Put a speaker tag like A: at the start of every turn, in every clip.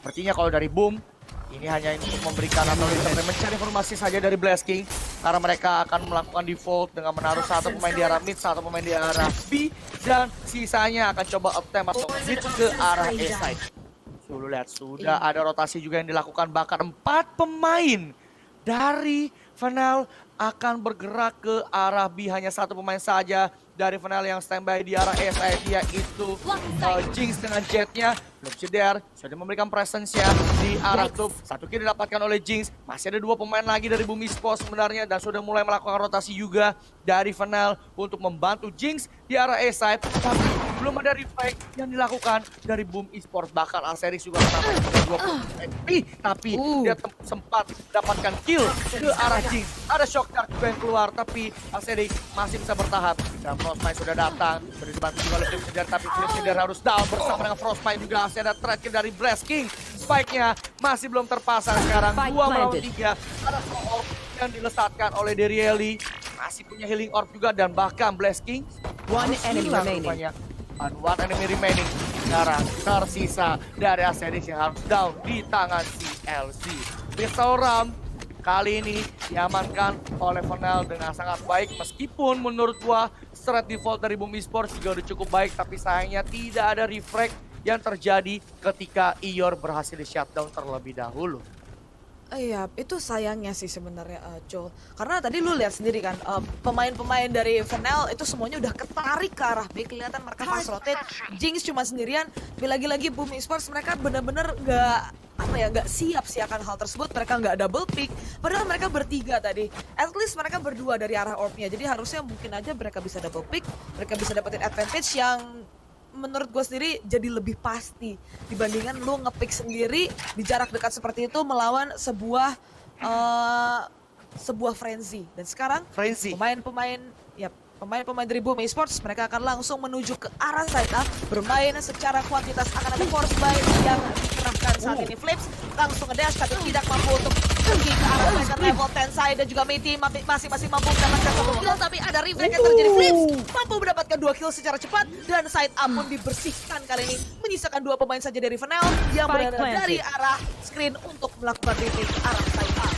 A: Sepertinya kalau dari Boom, ini hanya untuk memberikan atau mencari informasi saja dari Blast King. Karena mereka akan melakukan default dengan menaruh satu pemain di arah mid, satu pemain di arah B. Dan sisanya akan coba attempt atau mid ke arah A side. Dulu lihat, sudah ada rotasi juga yang dilakukan. Bahkan 4 pemain dari Fnail akan bergerak ke arah B. Hanya satu pemain saja dari Fnail yang standby di arah A side, yaitu Jinx dengan jetnya. Belum ceder, sudah memberikan presence-nya di arah top. Satu kill didapatkan oleh Jinx. Masih ada 2 pemain lagi dari Boom Esports sebenarnya. Dan sudah mulai melakukan rotasi juga dari Fnail untuk membantu Jinx di arah A side. Tapi belum ada reflect yang dilakukan dari Boom Esports. Bahkan Asterix juga menambah 20 HP. Tapi dia sempat dapatkan kill ke arah Jinx. Ada shock dart juga yang keluar. Tapi Asterix masih bisa bertahan. Dan Frostbite sudah datang. Sudah dibantu juga oleh Flipsider. Tapi Flipsider harus down bersama dengan Frostbite juga. Masih ada trade kill dari Blast King. Spike-nya masih belum terpasang sekarang. 2 melawan 3. Ada orb yang dilesatkan oleh Derieli. Masih punya healing orb juga. Dan bahkan Blast King
B: One enemy remaining.
A: One enemy remaining. Sekarang tersisa dari Asterix yang harus down di tangan CLC. Pistol round kali ini diamankan oleh Fnail dengan sangat baik. Meskipun menurut gua strat default dari Boom Esports juga udah cukup baik. Tapi sayangnya tidak ada refrag yang terjadi ketika Ior berhasil di shutdown terlebih dahulu.
C: Iya, itu sayangnya sih sebenarnya, Col. Karena tadi lu lihat sendiri kan, pemain-pemain dari Fnail itu semuanya udah ketarik ke arah B. Kelihatan mereka fast rotate, Jinx cuma sendirian. Lagi-lagi Boom Esports mereka bener-bener nggak siap sih akan hal tersebut. Mereka nggak double pick, padahal mereka bertiga tadi. At least mereka berdua dari arah orbnya. Jadi harusnya mungkin aja mereka bisa double pick, mereka bisa dapetin advantage yang menurut gue sendiri jadi lebih pasti dibandingkan lu ngepick sendiri di jarak dekat seperti itu melawan sebuah frenzy. Dan sekarang pemain-pemain dari Boom Esports mereka akan langsung menuju ke arah side up, bermain secara kuantitas. Akan ada Frostbite yang dikerahkan saat ini. Flips langsung ngedash tapi tidak mampu untuk pergi ke arah second level. Tensai dan juga Meity masih mampu mendapatkan 1 kill, tapi ada reflect yang terjadi. Flips mampu mendapatkan 2 kill secara cepat dan side up pun dibersihkan kali ini, menyisakan 2 pemain saja dari Fnail yang berada dari arah screen untuk melakukan retake ke arah side up.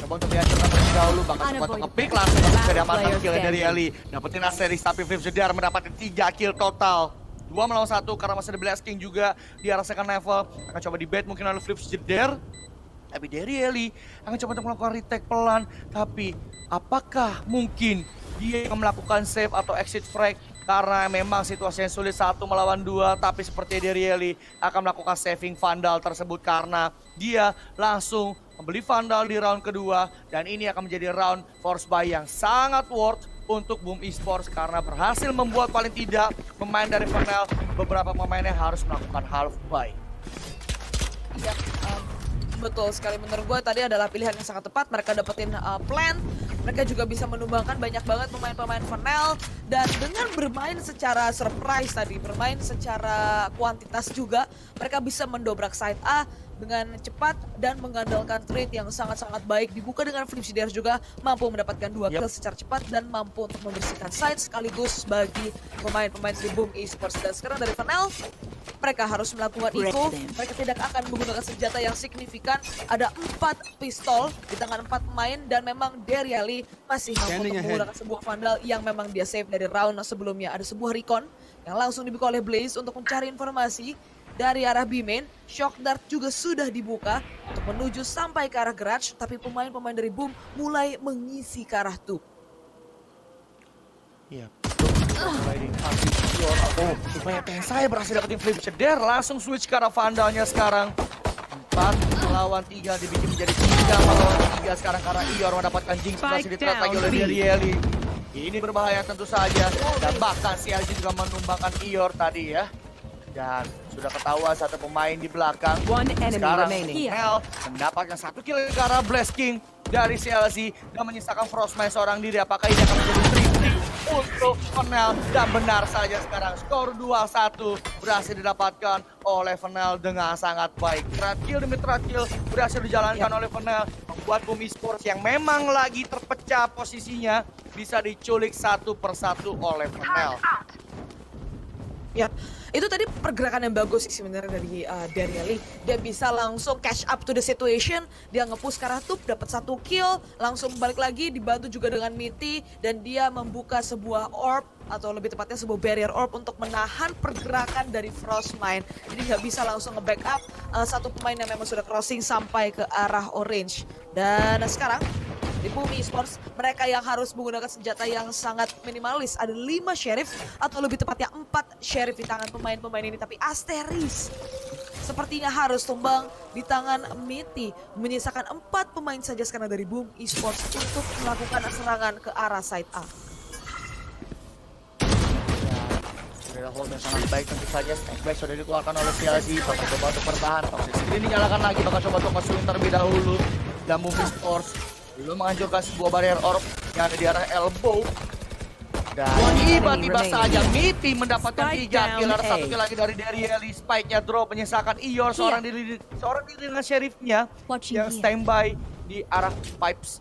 A: Coba untuk dihancurkan terlebih dahulu, bahkan sempat nge-pick langsung bisa diamankan kill dari Eli. Dapetin Asterix tapi Flipsider mendapatkan 3 kill total. 2 melawan 1 karena masih ada Blast King juga di arah second level. Akan coba di bait mungkin oleh Flipsider. Tapi dari Eli akan coba untuk melakukan retake pelan. Tapi apakah mungkin dia yang melakukan save atau exit frag? Karena memang situasinya sulit 1 melawan 2. Tapi seperti Derieli akan melakukan saving Vandal tersebut karena dia langsung membeli Vandal di round kedua. Dan ini akan menjadi round force buy yang sangat worth untuk Boom Esports. Karena berhasil membuat paling tidak pemain dari Fnail, beberapa pemainnya harus melakukan half buy.
C: Ya, betul sekali. Menurut gue tadi adalah pilihan yang sangat tepat. Mereka dapetin plan. Mereka juga bisa menumbangkan banyak banget pemain-pemain Fnail. Dan dengan bermain secara surprise tadi, bermain secara kuantitas juga, mereka bisa mendobrak side A dengan cepat dan mengandalkan trade yang sangat-sangat baik. Dibuka dengan Flipsider juga mampu mendapatkan 2 kill secara cepat dan mampu untuk membersihkan side sekaligus bagi pemain-pemain di Boom Esports. Dan sekarang dari Fnail, mereka harus melakukan eco. Mereka tidak akan menggunakan senjata yang signifikan. Ada 4 pistol di tangan 4 pemain dan memang Derieli masih mampu untuk menggunakan sebuah Vandal yang memang dia save dari round sebelumnya. Ada sebuah recon yang langsung dibuka oleh Blaze untuk mencari informasi dari arah B-main. Shock Dart juga sudah dibuka untuk menuju sampai ke arah garage, tapi pemain-pemain dari Boom mulai mengisi ke arah tube.
A: Iya. Supaya Tensai berhasil dapetin Flipsider, langsung switch ke arah Vandalnya sekarang. 4 melawan 3 dibikin menjadi 3 melawan 3 sekarang karena Ior mendapatkan Jinx masih di-trap lagi oleh Derieli. Ini berbahaya tentu saja, dan bahkan CLG juga menumbangkan Ior tadi ya. Dan sudah ketahuan satu pemain di belakang. Sekarang Fnail mendapatkan 1 kill ke arah Blast King dari CLC dan menyisakan Frostbite seorang diri. Apakah ini akan menjadi 3-3 untuk Fnail? Dan benar saja sekarang skor 2-1 berhasil didapatkan oleh Fnail dengan sangat baik. Trade kill demi trade kill berhasil dijalankan oleh Fnail, membuat Boom Esports yang memang lagi terpecah posisinya bisa diculik 1 persatu oleh Fnail.
C: Ya, Itu tadi pergerakan yang bagus sih sebenarnya dari Danieli. Dia bisa langsung catch up to the situation, dia nge-push ke arah Tup, dapat 1 kill, langsung balik lagi dibantu juga dengan Mitty, dan dia membuka sebuah orb atau lebih tepatnya sebuah barrier orb untuk menahan pergerakan dari Frostmine. Jadi nggak bisa langsung nge-backup satu pemain yang memang sudah crossing sampai ke arah orange. Dan sekarang di Bumi Esports, mereka yang harus menggunakan senjata yang sangat minimalis. Ada 5 sheriff atau lebih tepatnya 4 sheriff di tangan pemain-pemain ini. Tapi Asteris sepertinya harus tumbang di tangan Mitty. Menyisakan 4 pemain saja sekarang dari Boom Esports untuk melakukan serangan ke arah side A.
A: Sudah hold yang sangat baik tentu saja. Snakebite sudah dikeluarkan oleh CLG. Bakal coba untuk bertahan. Toxic ini nyalakan lagi. Bakal coba untuk nge-swing terlebih dahulu. Dan Boom Esports belum menghancurkan sebuah barrier orb yang ada di arah elbow. Dan tiba-tiba saja Mitty mendapatkan 3 kill. Ada 1 kill lagi dari Danieli. Spike-nya drop menyisakan Ior seorang diri dengan sheriffnya yang standby di arah pipes.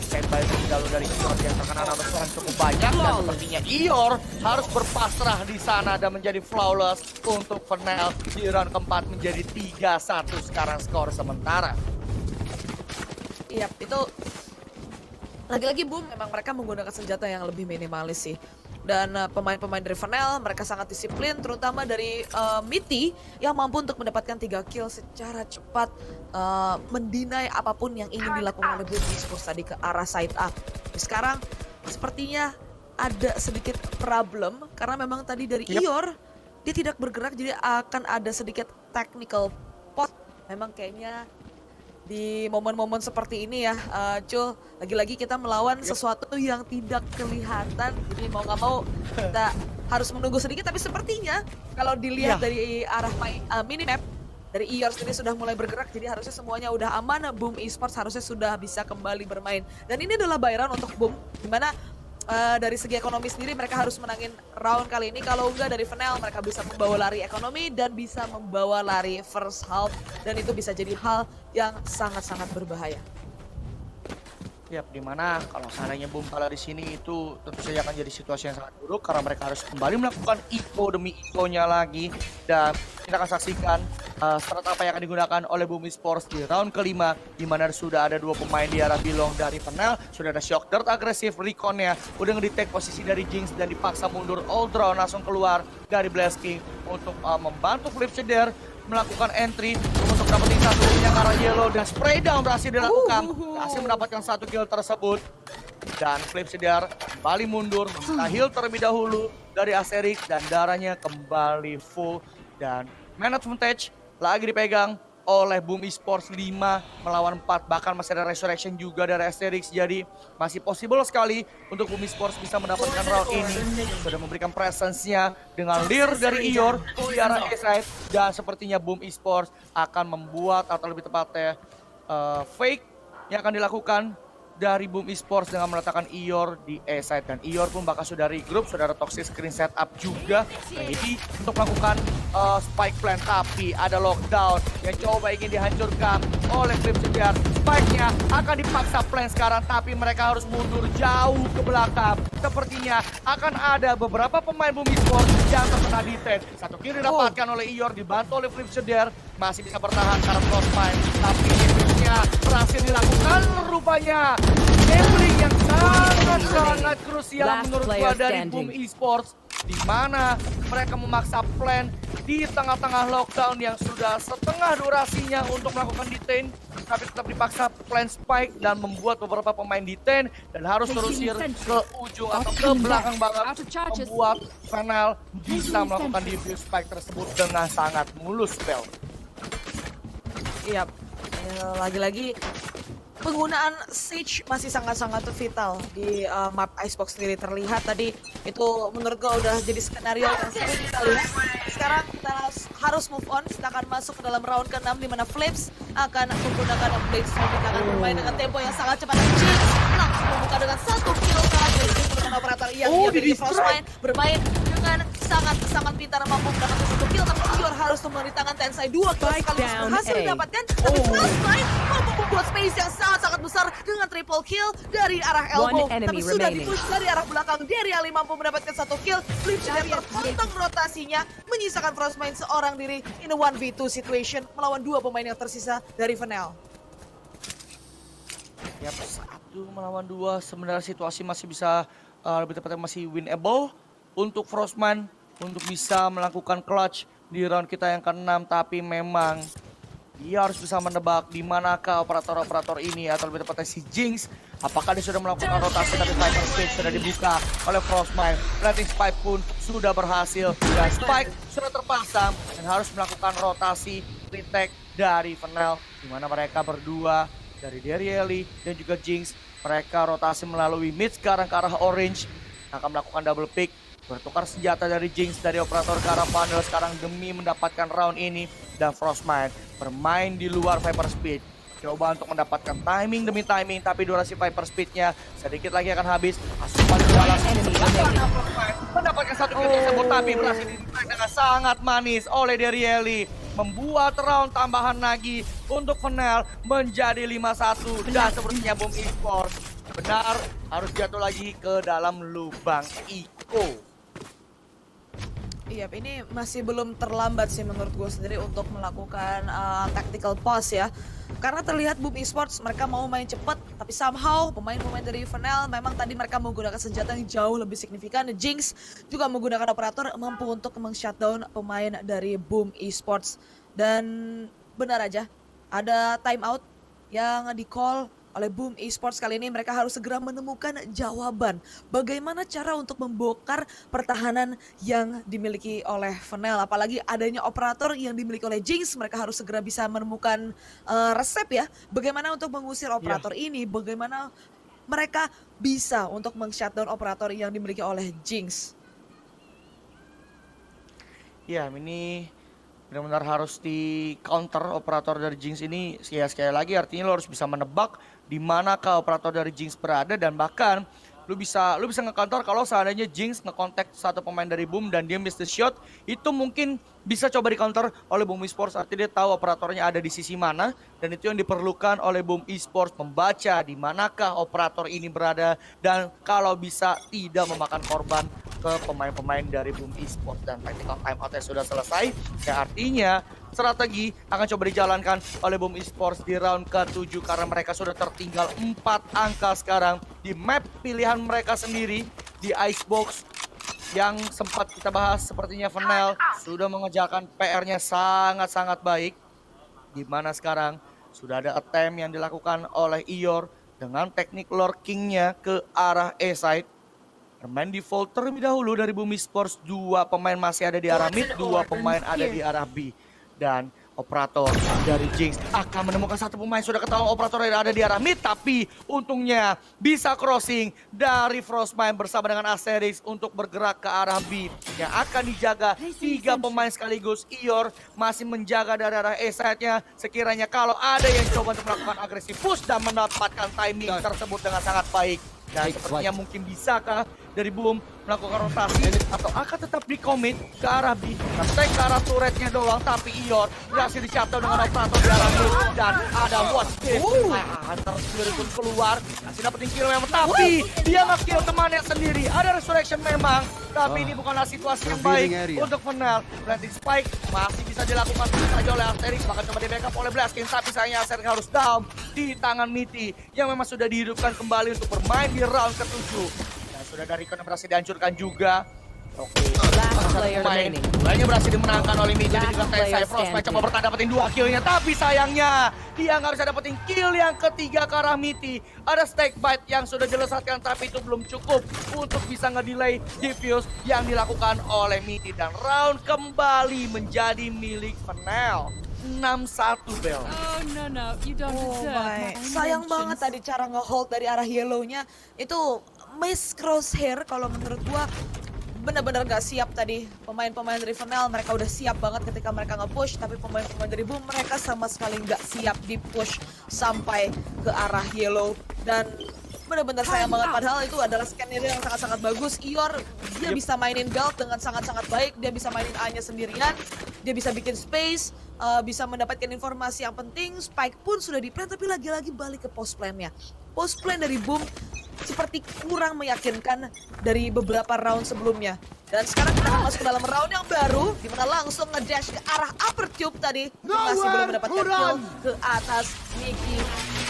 A: Standby di jalur dari Ior yang terkena serangan cukup banyak, dan sepertinya Ior harus berpasrah di sana dan menjadi flawless untuk Fnail di round keempat menjadi 3-1 sekarang skor sementara.
C: Iya, itu lagi-lagi Boom memang mereka menggunakan senjata yang lebih minimalis sih. Dan pemain-pemain dari Fnail mereka sangat disiplin, terutama dari Mitty yang mampu untuk mendapatkan 3 kill secara cepat, mendinai apapun yang ingin dilakukan oleh Boom Esports tadi ke arah side A. Sekarang sepertinya ada sedikit problem karena memang tadi dari Ior dia tidak bergerak, jadi akan ada sedikit technical pot. Memang kayaknya di momen-momen seperti ini ya, Cul, lagi-lagi kita melawan sesuatu yang tidak kelihatan. Jadi mau nggak mau kita harus menunggu sedikit. Tapi sepertinya kalau dilihat dari arah minimap, dari Ior sendiri sudah mulai bergerak. Jadi harusnya semuanya udah aman. Boom Esports harusnya sudah bisa kembali bermain. Dan ini adalah bayaran untuk Boom, dimana dari segi ekonomi sendiri mereka harus menangin round kali ini. Kalau enggak dari Fnail mereka bisa membawa lari ekonomi dan bisa membawa lari first half, dan itu bisa jadi hal yang sangat-sangat berbahaya.
A: Yap, dimana kalau seandainya Boom kalah di sini itu tentu saja akan jadi situasi yang sangat buruk karena mereka harus kembali melakukan eco demi eco-nya lagi. Dan kita akan saksikan strat apa yang akan digunakan oleh Boom Esports di round kelima, di mana sudah ada 2 pemain di arah Bilong dari Fnail. Sudah ada Shock Dart agresif, Recon-nya udah ngedetect posisi dari Jinx dan dipaksa mundur all round, langsung keluar dari Blast King untuk membantu Flip Shader melakukan entry untuk dapetin 1 kill yang arah yellow, dan spray down berhasil dilakukan, berhasil mendapatkan 1 kill tersebut. Dan Flip Shader kembali mundur, meminta heal terlebih dahulu dari Asterix, dan darahnya kembali full. Dan man advantage lagi dipegang oleh Boom Esports 5 melawan 4, bahkan masih ada resurrection juga dari Asterix. Jadi masih possible sekali untuk Boom Esports bisa mendapatkan round ini. Sudah memberikan presence-nya dengan leer dari Ior di arah A-side, dan sepertinya Boom Esports akan membuat, atau lebih tepatnya fake yang akan dilakukan dari Boom Esports dengan meletakkan Ior di A-side. Dan Ior pun bakal sudah regroup, sudah ada toxic screen setup juga ready untuk melakukan spike plan. Tapi ada lockdown yang coba ingin dihancurkan oleh Flip Shader. Spike-nya akan dipaksa plan sekarang, tapi mereka harus mundur jauh ke belakang. Sepertinya akan ada beberapa pemain Boom Esports yang terkena detain. 1 kill didapatkan oleh Ior, dibantu oleh Flip Shader. Masih bisa bertahan karena Frostmine, tapi defense-nya berhasil dilakukan rupanya. Gambling yang sangat krusial menurut gua dari Boom Esports, di mana mereka memaksa plan di tengah-tengah lockdown yang sudah setengah durasinya untuk melakukan detain, tapi tetap dipaksa plan spike dan membuat beberapa pemain detain dan harus terusir ke ujung atau ke belakang banget, membuat Fnail bisa melakukan defuse spike tersebut dengan sangat mulus, Bel.
C: Iya, lagi-lagi penggunaan Siege masih sangat-sangat vital di map Icebox sendiri. Terlihat tadi itu menurut gue udah jadi skenario yang sering kita lihat. Sekarang kita harus move on, kita akan masuk ke dalam round ke-6 di mana Flips akan menggunakan Blade Storm. Kita akan bermain dengan tempo yang sangat cepat, dan Jinx langsung membuka dengan 1 kill terakhir. Dengan operator yang dia miliki Frostmine bermain dengan sangat pintar, mampu mendapatkan 1 kill, tapi Ior harus semua di tangan Tensai. 2 kill
B: Spike
C: sekaligus
B: down
C: berhasil
B: A.
C: didapatkan. Tapi Frostbite mampu membuat space yang sangat-sangat besar dengan triple kill dari arah elbow.
B: One enemy
C: Tapi sudah
B: remaining.
C: dipush dari arah belakang. Derry Ali mampu mendapatkan 1 kill. Flipside yang terpotong rotasinya menyisakan Frostbite seorang diri in a 1v2 situation melawan 2 pemain yang tersisa dari Fnail.
A: Ya, 1 melawan 2 sebenarnya situasi masih bisa lebih tepatnya masih winnable untuk Frostman untuk bisa melakukan clutch di round kita yang ke-6, tapi memang dia harus bisa menebak di manakah operator-operator ini atau lebih tepatnya si Jinx. Apakah dia sudah melakukan rotasi tapi Viper Spike sudah dibuka oleh Frostman. Planting Spike pun sudah berhasil dan Spike sudah terpasang dan harus melakukan rotasi retake dari Fnail di mana mereka berdua dari Derry Ali dan juga Jinx. Mereka rotasi melalui mid sekarang ke arah orange. Akan melakukan double pick. Bertukar senjata dari Jinx dari operator ke arah panel sekarang demi mendapatkan round ini. Dan Frostman bermain di luar Viper Speed. Coba untuk mendapatkan timing demi timing. Tapi durasi Viper Speednya sedikit lagi akan habis. Asupan dalam mendapatkan 1 kill tersebut. Tapi berhasil di-track dengan sangat manis oleh Derry Ali. Membuat round tambahan lagi untuk Fnail menjadi 5-1. Dan sepertinya Boom Esports benar harus jatuh lagi ke dalam lubang Iko.
C: Iya, ini masih belum terlambat sih menurut gue sendiri untuk melakukan tactical pause ya. Karena terlihat Boom Esports mereka mau main cepat, tapi somehow pemain-pemain dari Fnail memang tadi mereka menggunakan senjata yang jauh lebih signifikan. Jinx juga menggunakan operator mampu untuk meng-shutdown pemain dari Boom Esports. Dan benar aja, ada timeout yang di-call oleh Boom Esports kali ini. Mereka harus segera menemukan jawaban bagaimana cara untuk membongkar pertahanan yang dimiliki oleh Fnail. Apalagi adanya operator yang dimiliki oleh Jinx, mereka harus segera bisa menemukan resep ya. Bagaimana untuk mengusir operator ini, bagaimana mereka bisa untuk meng-shutdown operator yang dimiliki oleh Jinx.
A: Ya, ini benar-benar harus di counter operator dari Jinx ini. Ya, sekali lagi artinya lo harus bisa menebak di manakah operator dari Jinx berada, dan bahkan lu bisa nge-counter kalau seandainya Jinx nge-contact satu pemain dari Boom dan dia miss the shot, itu mungkin bisa coba di-counter oleh Boom Esports. Artinya dia tahu operatornya ada di sisi mana, dan itu yang diperlukan oleh Boom Esports, membaca di manakah operator ini berada dan kalau bisa tidak memakan korban ke pemain-pemain dari Boom Esports. Dan tactical timeout-nya sudah selesai, ya artinya strategi akan coba dijalankan oleh Boom Esports di round ke-7 karena mereka sudah tertinggal 4 angka sekarang di map pilihan mereka sendiri di Icebox yang sempat kita bahas. Sepertinya Fnail sudah mengerjakan PR-nya sangat-sangat baik, di mana sekarang sudah ada attempt yang dilakukan oleh Ior dengan teknik lurking-nya ke arah A-side. Bermain default terlebih dahulu dari Boom Esports. 2 pemain masih ada di arah mid, 2 pemain ada di arah B. Dan operator dari Jinx akan menemukan satu pemain. Sudah ketahuan operator yang ada di arah mid, tapi untungnya bisa crossing dari Frostman bersama dengan Asterix untuk bergerak ke arah B yang akan dijaga 3 pemain sekaligus. Ior masih menjaga dari arah A-side-nya sekiranya kalau ada yang coba untuk melakukan agresif push dan mendapatkan timing tersebut dengan sangat baik. Dan sepertinya mungkin bisakah dari Boom melakukan rotasi atau akan tetap di commit ke arah B, nge-take ke arah turretnya doang, tapi Ior berhasil di-shutdown dengan operator di arah mid. Dan ada watch this, Hunter sendiri pun keluar, masih dapetin kill memang, tapi dia nge-kill temannya sendiri. Ada resurrection memang, tapi ini bukanlah situasi yang baik untuk Fnail. Planting Spike masih bisa dilakukan saja oleh Asterix, bahkan coba di backup oleh Blaskin, tapi sayangnya Asterix harus down di tangan Mitty yang memang sudah dihidupkan kembali untuk bermain di round ke-7. Sudah dari Recon yang berhasil dihancurkan juga. Oke,
B: Last player remaining.
A: Banyak berhasil dimenangkan oleh Mitty dan juga Tensai. Frostman coba bertahan dapetin 2 killnya, tapi sayangnya dia nggak bisa dapetin kill yang ketiga ke arah Mitty. Ada Snake Bite yang sudah dilesatkan, tapi itu belum cukup untuk bisa ngedelay defuse yang dilakukan oleh Mitty. Dan round kembali menjadi milik Fnail. 6-1 Bel.
B: Oh no, you don't deserve.
C: Sayang banget tadi cara nge-hold dari arah yellow-nya. Itu miss crosshair kalau menurut gua. Benar-benar gak siap tadi pemain-pemain dari Fnail. Mereka udah siap banget ketika mereka nge-push, tapi pemain-pemain dari Boom mereka sama sekali gak siap di-push sampai ke arah yellow. Dan benar-benar sayang banget, padahal itu adalah skenario yang sangat-sangat bagus. Ior dia bisa mainin belt dengan sangat-sangat baik, dia bisa mainin A-nya sendirian. dia bisa bikin space, bisa mendapatkan informasi yang penting. Spike pun sudah di-plan, tapi lagi-lagi balik ke post plan-nya. Post plan dari Boom seperti kurang meyakinkan dari beberapa round sebelumnya. Dan sekarang kita akan masuk ke dalam round yang baru, di mana langsung ngedash ke arah upper tube tadi. Masih belum mendapatkan kill ke atas Mickey.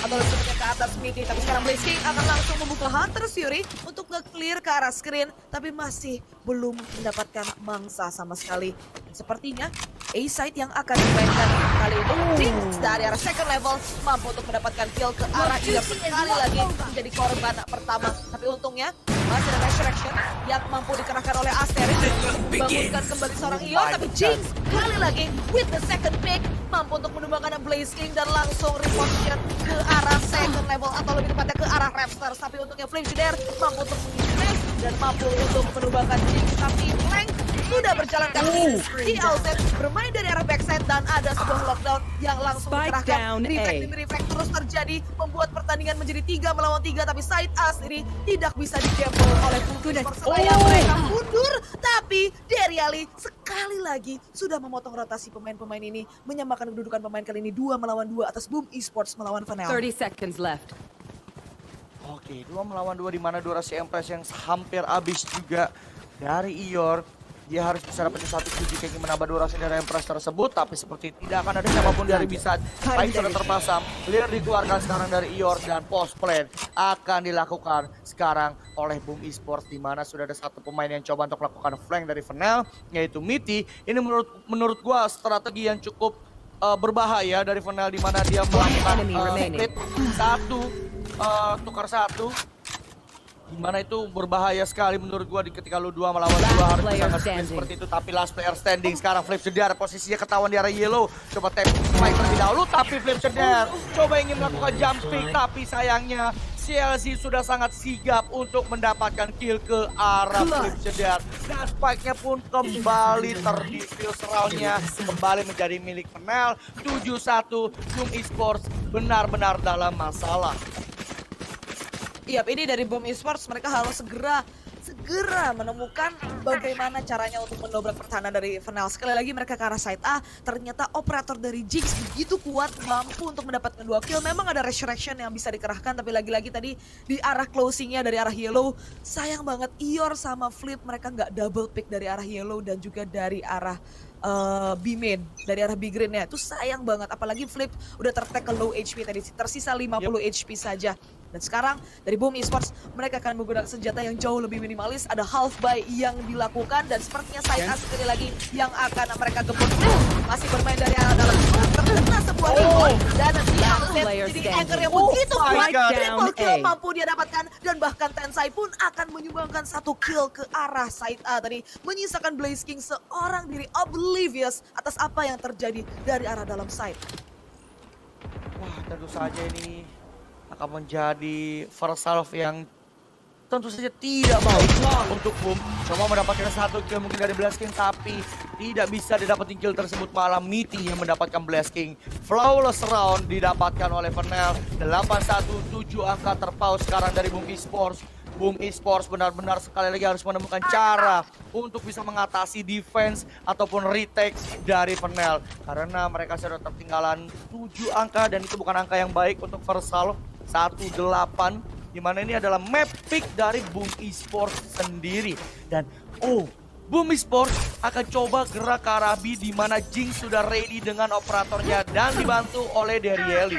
C: Atau lebih tepatnya ke atas Mickey. Tapi sekarang Blaze King akan langsung membuka Hunter's Fury untuk nge-clear ke arah screen. Tapi masih belum mendapatkan mangsa sama sekali. Dan sepertinya A-side yang akan dimainkan kali ini. Jinx dari arah second level mampu untuk mendapatkan kill ke arah Iyar sekali lagi menjadi korban pertama. Tapi untungnya masih ada Resurrection yang mampu dikerahkan oleh Asteris membangunkan kembali seorang Iyar. Tapi Jinx kali lagi with the second pick mampu untuk menumbangkan Blaze King dan langsung reposition ke arah second level atau lebih tepatnya ke arah Raptors. Tapi untungnya Flame Shooter mampu untuk mengisi dan mampu untuk menumbangkan Jinx. Tapi Flank sudah berjalan kaki di outset, bermain dari arah backside dan ada sebuah lockdown yang langsung
B: Spike
C: dikerahkan.
B: down
C: Reflect
B: A.
C: demi reflect terus terjadi, membuat pertandingan menjadi 3 melawan 3, tapi side A sendiri tidak bisa di-gamble oleh Fulgrim. Persebaya mereka mundur, tapi Deriali sekali lagi sudah memotong rotasi pemain-pemain ini, menyamakan kedudukan pemain kali ini 2 melawan 2 atas Boom Esports melawan Fnatic.
B: 30 seconds left.
A: Oke, 2 melawan 2 di mana durasi Empress yang hampir habis juga dari Ior. Dia harus bisa dapetin satu QG kayak menambah durasi dari Empress tersebut, tapi seperti tidak akan ada siapapun dari bisa. Baik sudah terpasang, clear dikeluarkan sekarang dari Ior dan post plan akan dilakukan sekarang oleh Boom Esports, di mana sudah ada satu pemain yang coba untuk melakukan flank dari Fnatic, yaitu Mitty. Ini menurut gua strategi yang cukup berbahaya dari Fnatic, di mana dia melakukan split satu, tukar satu. Dimana itu berbahaya sekali menurut gua ketika lu 2 melawan 2 harus bisa nge-split seperti itu. Tapi last player standing sekarang Flip Cedar, posisinya ketahuan di area yellow. Coba tap fight terlebih dahulu, tapi Flip Cedar coba ingin melakukan jump pick, tapi sayangnya CLC sudah sangat sigap untuk mendapatkan kill ke arah Flip Cedar. Dan spike-nya pun kembali terdispil, round-nya kembali menjadi milik Fnatic. 7-1, Boom Esports benar-benar dalam masalah.
C: Iya, ini dari Boom Esports, mereka harus segera menemukan bagaimana caranya untuk mendobrak pertahanan dari Fnatic. Sekali lagi mereka ke arah side A, ternyata operator dari Jinx begitu kuat, mampu untuk mendapatkan 2 kill. Memang ada Resurrection yang bisa dikerahkan, tapi lagi-lagi tadi di arah closingnya dari arah Yellow, sayang banget Ior sama Flip mereka nggak double pick dari arah Yellow dan juga dari arah B-main, dari arah B-green-nya. Itu sayang banget, apalagi Flip udah tertag ke low HP tadi, tersisa 50 HP saja. Dan sekarang dari Boom Esports mereka akan menggunakan senjata yang jauh lebih minimalis. Ada half buy yang dilakukan dan sepertinya side A sekali lagi yang akan mereka gebuk. Masih bermain dari arah dalam, terkena sebuah rebound dan di outlet jadi anchor yang begitu kuat. Triple kill mampu dia dapatkan dan bahkan Tensai pun akan menyumbangkan 1 kill ke arah side A tadi, menyisakan Blaze King seorang diri oblivious atas apa yang terjadi dari arah dalam side.
A: Wah, tentu saja ini akan menjadi first half yang tentu saja tidak baik untuk Boom. Coba mendapatkan 1 kill mungkin dari Blaze King, tapi tidak bisa didapatin kill tersebut, malah Mitty yang mendapatkan Blaze King. Flawless round didapatkan oleh Fnatic. 8-1, 7 angka terpaut sekarang dari Boom Esports. Boom Esports benar-benar sekali lagi harus menemukan cara untuk bisa mengatasi defense ataupun retake dari Fnatic, karena mereka sudah tertinggalan 7 angka dan itu bukan angka yang baik untuk first half. 1-8, dimana ini adalah map pick dari Boom Esports sendiri. Dan Boom Esports akan coba gerak ke arah B, di mana Jinx sudah ready dengan operatornya dan dibantu oleh Deriali.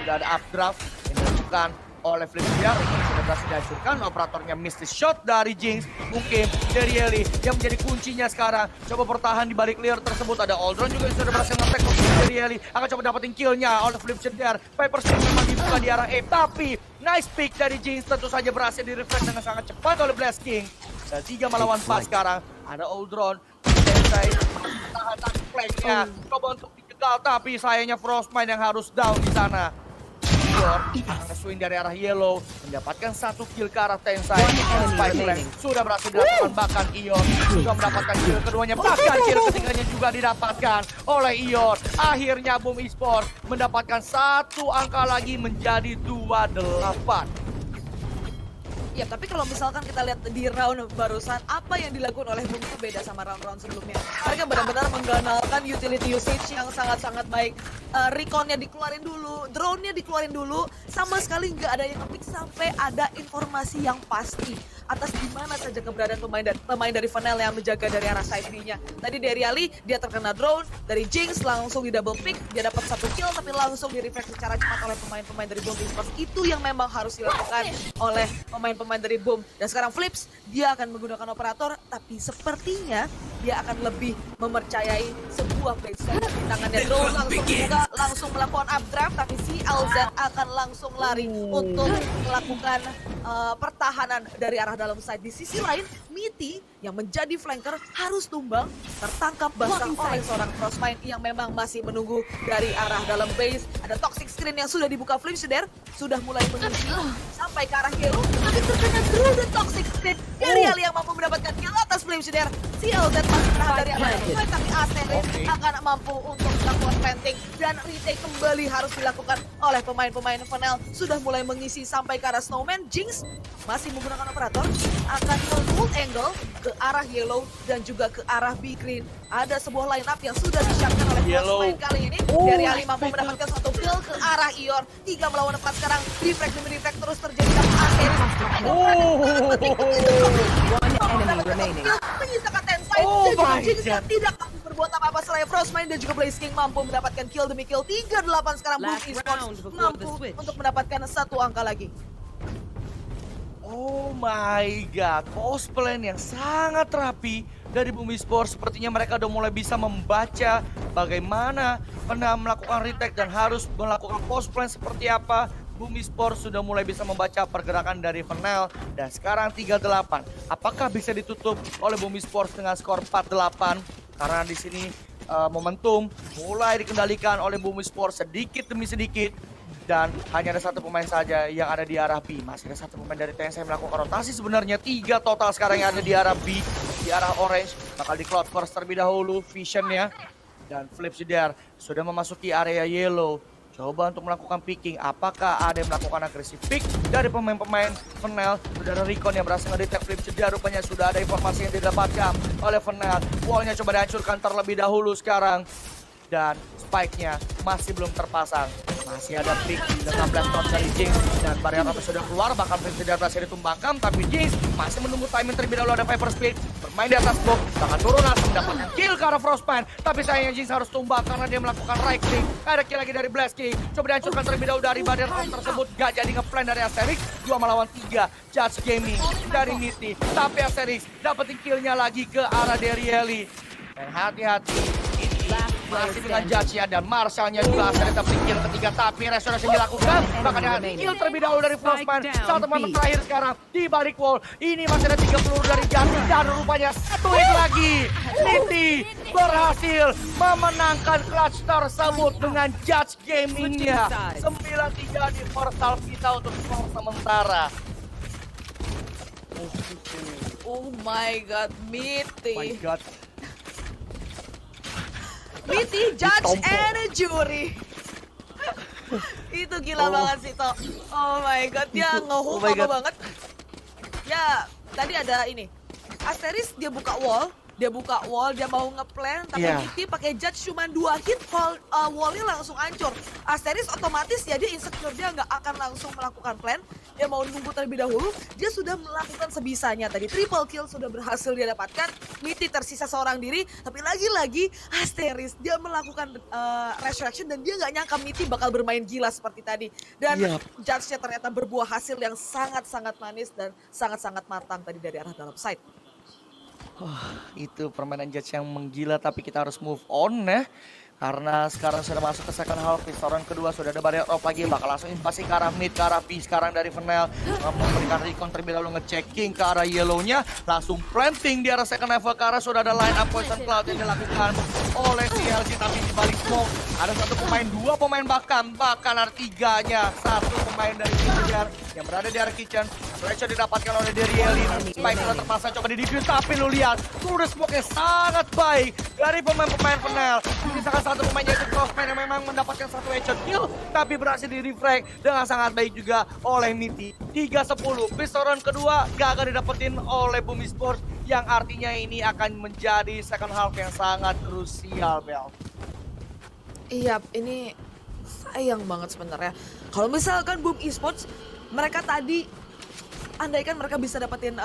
A: Sudah ada updraft yang dilakukan oleh Flip Cedar, sudah berhasil dihancurkan. Operatornya miss the shot dari Jinx. Mungkin Deriali yang menjadi kuncinya sekarang. Coba bertahan di balik clear tersebut. Ada Aldron juga yang sudah berhasil nge-tag. Deriali akan coba dapetin killnya oleh Flip Cedar. Viper Sting memang dibuka di arah A, tapi nice pick dari Jinx tentu saja berhasil di-reflect dengan sangat cepat oleh Blaze King. Dan 3 melawan 4 sekarang. Ada Aldron, Tensai tahan flanknya, coba untuk dicegal, tapi sayangnya Frostmine yang harus down di sana. Swing dari arah Yellow mendapatkan 1 kill ke arah Tensai. Sudah berhasil dilakukan, bahkan Ior juga mendapatkan kill keduanya, bahkan kill ketiganya juga didapatkan oleh Ior. Akhirnya Boom Esports mendapatkan 1 angka lagi menjadi 28.
C: Ya, tapi kalau misalkan kita lihat di round barusan, apa yang dilakukan oleh Boom itu beda sama round-round sebelumnya. Mereka benar-benar mengganalkan utility usage yang sangat-sangat baik. Recon-nya dikeluarin dulu, drone-nya dikeluarin dulu, sama sekali nggak ada yang nge-pick sampai ada informasi yang pasti atas di mana saja keberadaan pemain dari Fnail yang menjaga dari arah side B-nya. Tadi dari Ali, dia terkena drone, dari Jinx langsung di double pick, dia dapat 1 kill tapi langsung di refresh secara cepat oleh pemain-pemain dari Boom Esports. Itu yang memang harus dilakukan oleh pemain-pemain dari Boom. Dan sekarang Flips, dia akan menggunakan operator, tapi sepertinya dia akan lebih mempercayai sebuah playstyle di tangannya. Drone langsung dibuka, langsung melakukan updraft, tapi si LZ akan langsung lari untuk melakukan pertahanan dari arah dalam side. Di sisi lain, Mithy yang menjadi flanker harus tumbang, tertangkap basah oleh seorang Frostpine yang memang masih menunggu dari arah dalam base. Ada toxic screen yang sudah dibuka, Flameshare sudah mulai mengisi sampai ke arah Hero, tapi terkena through the toxic screen dari Ali yang mampu mendapatkan kill atas Flameshare. Si LZ masih menahan dari arah dalam side, tapi Asteris akan mampu untuk melakukan planting dan retake kembali harus dilakukan oleh pemain-pemain Fnail. Sudah mulai mengisi sampai ke arah Snowman. Jinx masih menggunakan operator, akan full angle ke arah Yellow dan juga ke arah B Green. Ada sebuah line up yang sudah disiapkan oleh Frostpine kali ini. Dari Ali mampu mendapatkan 1 kill ke arah Ior. 3 melawan 4 sekarang. Refrag demi refrag terus terjadi dengan Asteris.
B: One enemy remaining.
C: Menyisakan 10 side dan juga Jinx yang tidak mampu berbuat apa-apa selain Frostpine dan juga Blaze King mampu mendapatkan kill demi kill. 38 sekarang Boom
B: Last
C: Esports
B: round before
C: mampu
B: the switch.
C: untuk mendapatkan 1 angka lagi.
A: Oh my god, post plan yang sangat rapi dari Boom Esports. Sepertinya mereka udah mulai bisa membaca bagaimana melakukan retake dan harus melakukan post plan seperti apa. Boom Esports sudah mulai bisa membaca pergerakan dari Fnail dan sekarang 3-8. Apakah bisa ditutup oleh Boom Esports dengan skor 4-8? Karena di sini momentum mulai dikendalikan oleh Boom Esports sedikit demi sedikit. Dan hanya ada 1 pemain saja yang ada di arah B. Masih ada 1 pemain dari TNC melakukan rotasi. Sebenarnya 3 total sekarang yang ada di arah B. Di arah orange. Bakal di Cloud Burst terlebih dahulu visionnya. Dan Flipsider sudah memasuki area yellow. Coba untuk melakukan picking. Apakah ada yang melakukan agresif pick dari pemain-pemain Fnail? Sudah ada Recon yang berhasil nge-detect Flipsider. Rupanya sudah ada informasi yang didapatkan oleh Fnail. Wallnya coba dihancurkan terlebih dahulu sekarang. Dan spike-nya masih belum terpasang. Masih ada pick dengan blast touch dari Jinx. Dan barrier auto sudah keluar, bahkan Flipsider berhasil ditumbangkan. Tapi Jinx masih menunggu timing terlebih dahulu. Ada Viper Split bermain di atas box. Bahkan turun langsung mendapatkan kill ke arah Frostpine. Tapi sayangnya Jinx harus tumbang karena dia melakukan right click. Ada kill lagi dari Blast King. Coba dihancurkan terlebih dahulu dari barrier auto tersebut. Gak jadi nge-plan dari Asterix. 2 melawan 3. Judge Gaming dari Mithy. Tapi Asterix dapetin killnya lagi ke arah Derieli. Dan hati-hati. Masih dengan Judge-nya dan Marshall-nya juga ada dapat kill ketiga, tapi restoration dilakukan. Bahkan ada kill terlebih dahulu dari Frostpine. 1 momen terakhir sekarang di balik wall. Ini masih ada 3 peluru dari Judge dan rupanya 1 hit lagi. Mithy berhasil memenangkan clutch tersebut dengan Judge Gaming-nya. 9-3 di portal kita untuk skor sementara.
C: Oh my god, Mithy.
A: My god.
C: Mithy, judge and jury. Itu gila banget sih, Tok. Oh my god, dia nge-hook lama banget. Ya, tadi ada ini. Asteris dia buka wall, dia mau nge-plan, tapi Mithy pakai judge cuma 2 hit, wall-nya langsung hancur. Asteris otomatis ya dia insecure, dia nggak akan langsung melakukan plan. Dia mau nunggu terlebih dahulu, dia sudah melakukan sebisanya tadi. Triple kill sudah berhasil dia dapatkan. Mithy tersisa seorang diri, tapi lagi-lagi Asteris dia melakukan resurrection dan dia nggak nyangka Mithy bakal bermain gila seperti tadi. Dan judge-nya ternyata berbuah hasil yang sangat-sangat manis dan sangat-sangat matang tadi dari arah dalam side.
A: Itu permainan Judge yang menggila, tapi kita harus move on ya. Karena sekarang sudah masuk ke second half, pistoran kedua sudah ada barrier off lagi, bakal langsung invasi ke arah mid, ke arah B sekarang dari Fnail. Memberikan recon terlebih dahulu ngechecking ke arah yellow-nya, langsung planting di arah second level ke arah sudah ada line up poison cloud yang dilakukan oleh CLC, tapi di balik smoke ada 1 pemain, 2 pemain bahkan ada 3-nya, 1 pemain dari Kinder yang berada di area kitchen. Pressure didapatkan oleh Derieli, spike sudah terpasang, coba di defuse, tapi lu lihat sudah smoke-nya sangat baik dari pemain-pemain Fnail. Misalkan 1 pemain yaitu Frostpine yang memang mendapatkan 1 headshot kill, tapi berhasil di refrag dengan sangat baik juga oleh Miti. 3-10, pistol round kedua gagal didapetin oleh Boom Esports, yang artinya ini akan menjadi second half yang sangat krusial, Bel.
C: Iya, ini sayang banget sebenarnya. Kalau misalkan Boom Esports, mereka tadi andaikan mereka bisa dapetin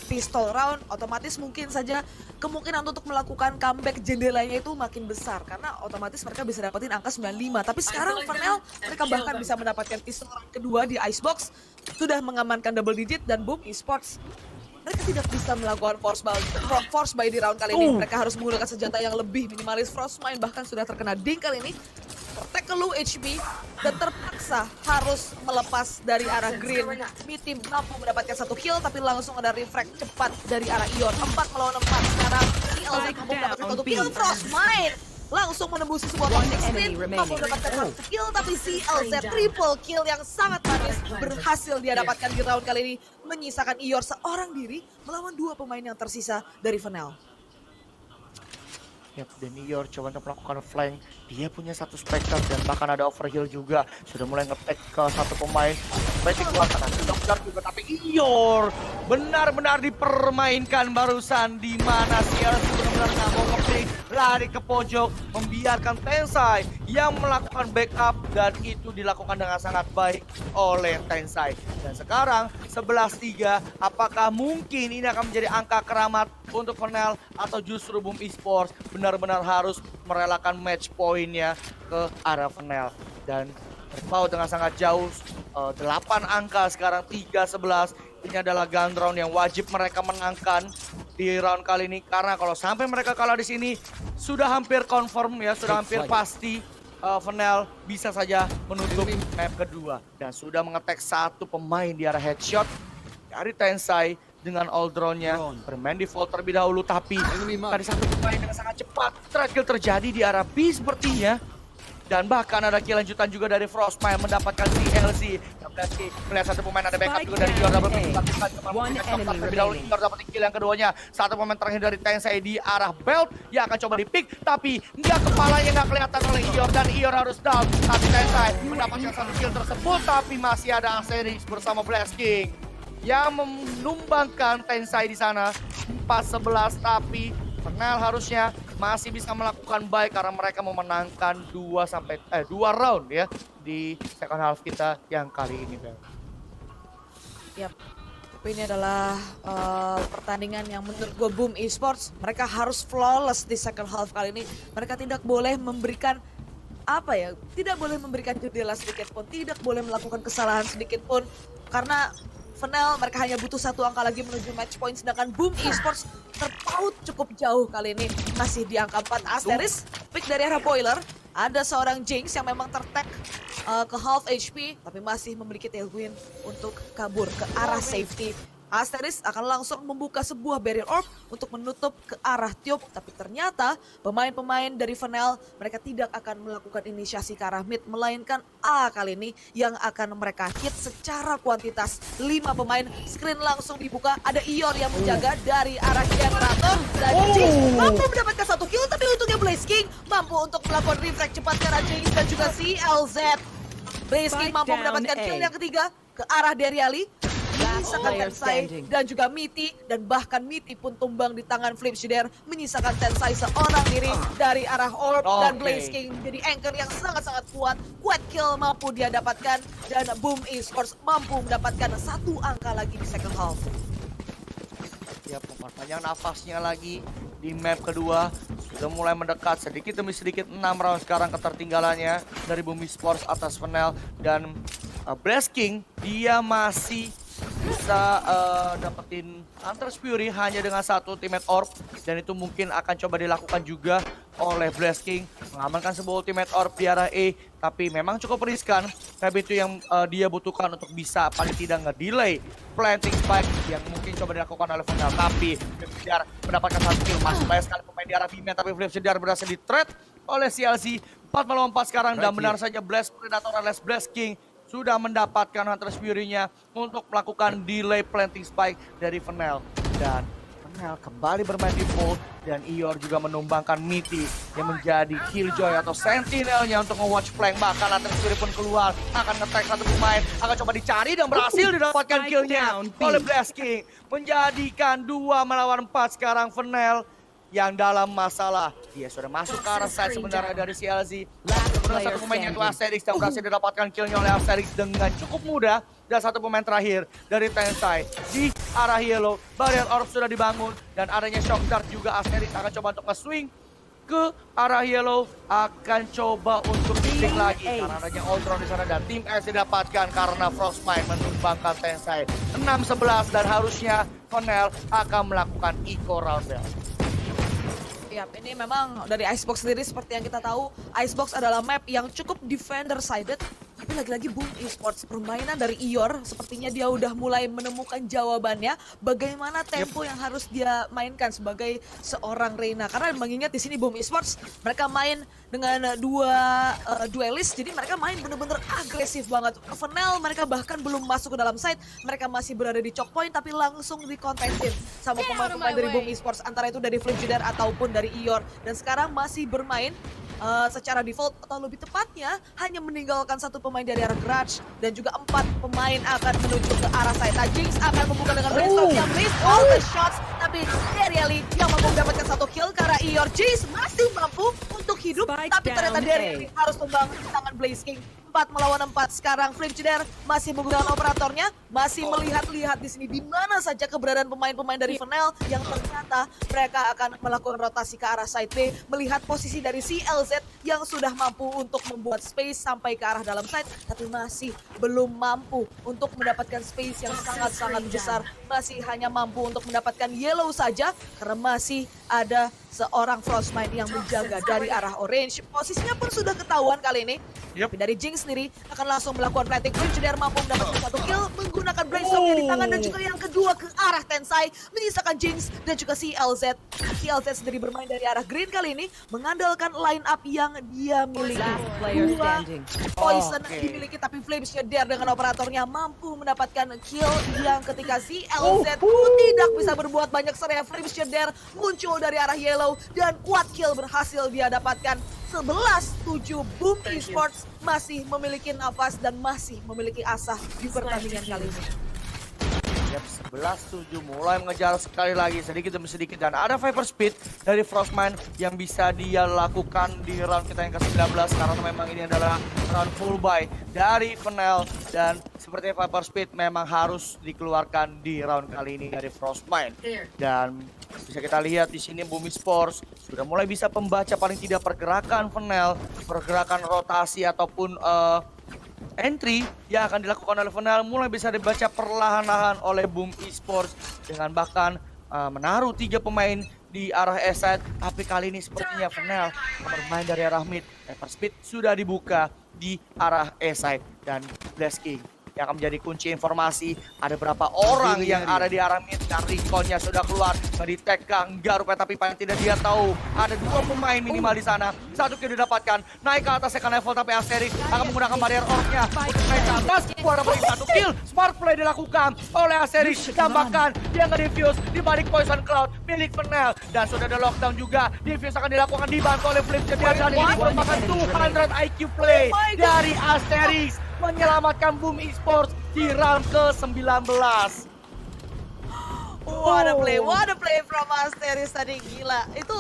C: pistol round, otomatis mungkin saja kemungkinan untuk melakukan comeback jendelanya itu makin besar. Karena otomatis mereka bisa dapetin angka 95. Tapi sekarang Fernel, mereka bahkan bisa mendapatkan pistol round kedua di Icebox. Sudah mengamankan double digit dan Boom Esports, mereka tidak bisa melakukan force buy di round kali ini. Mereka harus menggunakan senjata yang lebih minimalis. Frostmine bahkan sudah terkena ding kali ini. Protect ke low HP dan terpaksa harus melepas dari arah green. Miti mampu mendapatkan 1 kill tapi langsung ada refract cepat dari arah Ion. 4 melawan 4 sekarang. CLZ mampu mendapatkan 1 kill. Frostmine langsung menembus sebuah toxic screen. Mampu mendapatkan 1 kill tapi CLZ triple kill yang sangat manis berhasil dia dapatkan di round kali ini. Menyisakan Ior seorang diri melawan 2 pemain yang tersisa dari Fennel.
A: Yap, dan Ior coba untuk melakukan flank. Dia punya 1 Spectre dan bahkan ada overheal juga. Sudah mulai nge-pack ke 1 pemain. Berarti keluar kanan juga, tapi Ior benar-benar dipermainkan barusan, di mana CLC benar-benar nggak mau nge-pick, lari ke pojok, membiarkan Tensai yang melakukan backup, dan itu dilakukan dengan sangat baik oleh Tensai. Dan sekarang 11-3, apakah mungkin ini akan menjadi angka keramat untuk Fennel atau justru Boom Esports benar-benar harus merelakan match point-nya ke arah Fennel dan berpaut dengan sangat jauh. 8 angka sekarang 3-11. Ini adalah gun round yang wajib mereka menangkan di round kali ini, karena kalau sampai mereka kalah di sini sudah hampir confirm ya, sudah hampir pasti Fennel bisa saja menutup map kedua dan sudah mengetek 1 pemain di arah headshot dari Tensai dengan all drone-nya bermain di vault terlebih dahulu, tapi tadi 1 pemain dengan sangat cepat kill terjadi di arah B sepertinya. Dan bahkan ada kill lanjutan juga dari Frostmine mendapatkan CLC. Melihat 1 pemain ada backup juga dari Ior, double pick terlebih dahulu. Ior dapat kill yang keduanya. 1 pemain terakhir dari Tensai di arah belt yang akan coba di-pick, tapi nggak, kepalanya nggak kelihatan oleh Ior dan Ior harus down. Tapi Tensai mendapatkan 1 kill tersebut, tapi masih ada Asterix bersama Blasking yang menumbangkan Tensai di sana 4-11, tapi Fennel harusnya masih bisa melakukan baik karena mereka memenangkan 2 round ya di second half kita yang kali ini, Bel.
C: Yap. Tapi ini adalah pertandingan yang menurut gue Boom Esports mereka harus flawless di second half kali ini. Mereka tidak boleh memberikan tidak boleh memberikan jendela sedikit pun, tidak boleh melakukan kesalahan sedikit pun, karena Fennel mereka hanya butuh 1 angka lagi menuju match point, sedangkan Boom Esports terpaut cukup jauh kali ini, masih di angka 4. Asteris pick dari arah boiler, ada seorang Jinx yang memang tertag ke half HP tapi masih memiliki tailwind untuk kabur ke arah safety. Asteris akan langsung membuka sebuah barrier orb untuk menutup ke arah Tiop, tapi ternyata pemain-pemain dari Fennel mereka tidak akan melakukan inisiasi ke arah mid, melainkan A kali ini yang akan mereka hit secara kuantitas. 5 pemain, screen langsung dibuka, ada Ior yang menjaga dari arah generator dan Jinx mampu mendapatkan 1 kill, tapi untungnya Blaze King mampu untuk melakukan reflect cepat ke arah Jinx dan juga CLZ. Blaze King mampu mendapatkan kill yang ketiga ke arah Deriali. Menyisakan Tensai dan juga Miti, dan bahkan Miti pun tumbang di tangan Flipshider, menyisakan Tensai seorang diri dari arah Orb. Dan Blaze King menjadi anchor yang sangat-sangat kuat. Quad kill mampu dia dapatkan dan Boom Esports mampu mendapatkan 1 angka lagi di second half.
A: Ya, memperpanjang nafasnya lagi di map kedua, sudah mulai mendekat sedikit demi sedikit. 6 round sekarang ketertinggalannya dari Boom Esports atas Fennel, dan Blasking dia masih bisa dapetin Hunter's Fury hanya dengan 1 ultimate orb, dan itu mungkin akan coba dilakukan juga oleh Blasking, mengamankan sebuah ultimate orb di arah E, tapi memang cukup riskan. Tapi itu yang dia butuhkan untuk bisa paling tidak nge-delay planting spike yang mungkin coba dilakukan oleh Fennel. Tapi Flipshider mendapatkan 1 kill, masih banyak sekali pemain di arah B-man, tapi Flipshider berhasil di-trade oleh CLC. 4 melawan 4 sekarang, dan benar saja Blast Predator alias Blasking sudah mendapatkan Hunter's Fury-nya untuk melakukan delay planting spike dari Fennel. Dan Fennel kembali bermain di Volt dan Ior juga menumbangkan Mitty yang menjadi Killjoy atau Sentinelnya untuk nge-watch flank. Bahkan Latin Spirit pun keluar, akan nge-tag satu pemain, akan coba dicari dan berhasil didapatkan killnya oleh Blast King. Menjadikan 2 melawan 4 sekarang Fennel yang dalam masalah. Dia sudah masuk ke arah side sebenarnya dari CLZ. Sebenarnya satu pemain yaitu Asterix yang berhasil didapatkan killnya oleh Asterix dengan cukup mudah. Dan satu pemain terakhir dari Tensai di arah Yellow. Barrier Orb sudah dibangun dan adanya Shock Dart juga. Asterix akan coba untuk nge-swing ke arah Yellow, akan coba untuk diklik lagi karena adanya Ultron di sana dan tim S didapatkan karena Frostbite menumbangkan Tensai 6-11 dan harusnya Fennel akan melakukan eco round.
C: Ya, ini memang dari Icebox sendiri seperti yang kita tahu, Icebox adalah map yang cukup defender-sided. Tapi lagi-lagi Boom Esports, permainan dari Ior sepertinya dia udah mulai menemukan jawabannya bagaimana tempo yang harus dia mainkan sebagai seorang Reina. Karena mengingat di sini Boom Esports mereka main dengan dua duelist, jadi mereka main bener-bener agresif banget. Fennel mereka bahkan belum masuk ke dalam site, mereka masih berada di choke point tapi langsung dikontentin sama pemain-pemain dari Boom Esports, antara itu dari Flipjider ataupun dari Ior. Dan sekarang masih bermain secara default atau lebih tepatnya hanya meninggalkan satu pemain dari arah Grudge dan juga 4 pemain akan menuju ke arah side. Jinx akan membuka dengan Brainstorm yang miss all the shots, tapi Dariali yang mampu mendapatkan 1 kill karena Ior. Jinx masih mampu untuk hidup, tapi ternyata Dariali harus tumbang di tangan Blaze King. 4 melawan 4 sekarang. Flipjider masih menggunakan operatornya, masih melihat-lihat di sini di mana saja keberadaan pemain-pemain dari Fennel yang ternyata mereka akan melakukan rotasi ke arah side B, melihat posisi dari CLZ yang sudah mampu untuk membuat space sampai ke arah dalam side, tapi masih belum mampu untuk mendapatkan space yang sangat-sangat besar. Masih hanya mampu untuk mendapatkan yellow saja karena masih ada seorang Frostbite yang menjaga dari arah orange. Posisinya pun sudah ketahuan kali ini. Tapi dari Jinx sendiri akan langsung melakukan planting. Flipjider mampu mendapatkan 1 kill, menggunakan Brainstorm di tangan, dan juga yang kedua ke arah Tensai, menyisakan Jinx dan juga CLZ. CLZ sendiri bermain dari arah green kali ini, mengandalkan line up yang dia miliki. Dua poison dimiliki, tapi Flipjider dengan operatornya mampu mendapatkan kill yang ketika CLZ tidak bisa berbuat banyak. Seraya Flipjider muncul dari arah yellow dan quad kill berhasil dia dapatkan. 11-7 Boom Esports masih memiliki nafas dan masih memiliki asa di pertandingan kali ini.
A: Yap, 11-7 mulai mengejar sekali lagi sedikit demi sedikit dan ada Viper Speed dari Frostman yang bisa dia lakukan di round kita yang ke-19 karena memang ini adalah round full buy dari Fennel dan seperti Viper Speed memang harus dikeluarkan di round kali ini dari Frostman. Dan bisa kita lihat di sini Boom Esports sudah mulai bisa membaca paling tidak pergerakan Fennel, pergerakan rotasi ataupun entry yang akan dilakukan oleh Fennel mulai bisa dibaca perlahan-lahan oleh Boom Esports dengan bahkan menaruh 3 pemain di arah S-side. Tapi kali ini sepertinya Fennel bermain dari arah mid. Viper Speed sudah dibuka di arah S-side dan Blast King yang akan menjadi kunci informasi. Ada berapa orang yang ada di arah mid dan Rikonnya sudah keluar. Nge-detect enggak rupanya, tapi paling tidak dia tahu ada 2 pemain minimal di sana. 1 kill didapatkan, naik ke atas second level tapi Asterix akan menggunakan barrier orb-nya untuk naik ke atas. Keluar dari 1 kill, smart play dilakukan oleh Asterix dan bahkan dia nge-defuse di balik poison cloud milik Fennel. Dan sudah ada lockdown juga, defuse akan dilakukan dibantu oleh Flipjider dan ini merupakan 200 IQ play dari Asterix menyelamatkan Boom Esports di round ke-19.
C: What a play from Asterix tadi, gila. Itu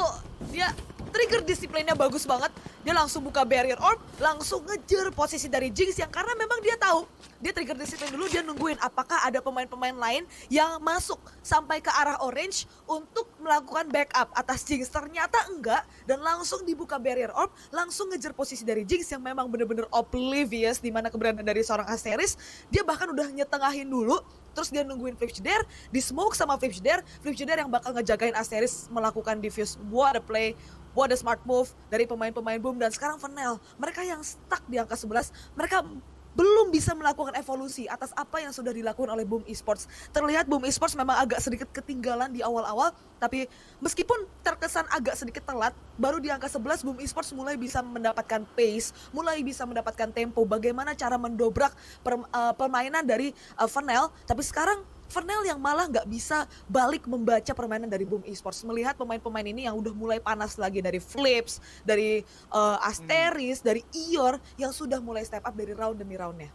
C: dia trigger disiplinnya bagus banget. Dia langsung buka barrier orb, langsung ngejar posisi dari Jinx yang karena memang dia tahu. Dia trigger disiplin dulu, dia nungguin apakah ada pemain-pemain lain yang masuk sampai ke arah orange untuk melakukan backup atas Jinx. Ternyata enggak, dan langsung dibuka barrier orb, langsung ngejar posisi dari Jinx yang memang bener-bener oblivious di mana keberadaan dari seorang Asterix. Dia bahkan udah nyetengahin dulu, terus dia nungguin Flipjider, di smoke sama Flipjider yang bakal ngejagain Asterix melakukan defuse. What a play, what a smart move dari pemain-pemain Boom. Dan sekarang Fennel, mereka yang stuck di angka 11, mereka belum bisa melakukan evolusi atas apa yang sudah dilakukan oleh Boom Esports. Terlihat Boom Esports memang agak sedikit ketinggalan di awal-awal, tapi meskipun terkesan agak sedikit telat, baru di angka 11 Boom Esports mulai bisa mendapatkan pace, mulai bisa mendapatkan tempo, bagaimana cara mendobrak permainan dari Fennel. Tapi sekarang Fernel yang malah nggak bisa balik membaca permainan dari Boom Esports. Melihat pemain-pemain ini yang udah mulai panas lagi dari Flips, dari Asteris, dari Ior yang sudah mulai step up dari round demi roundnya.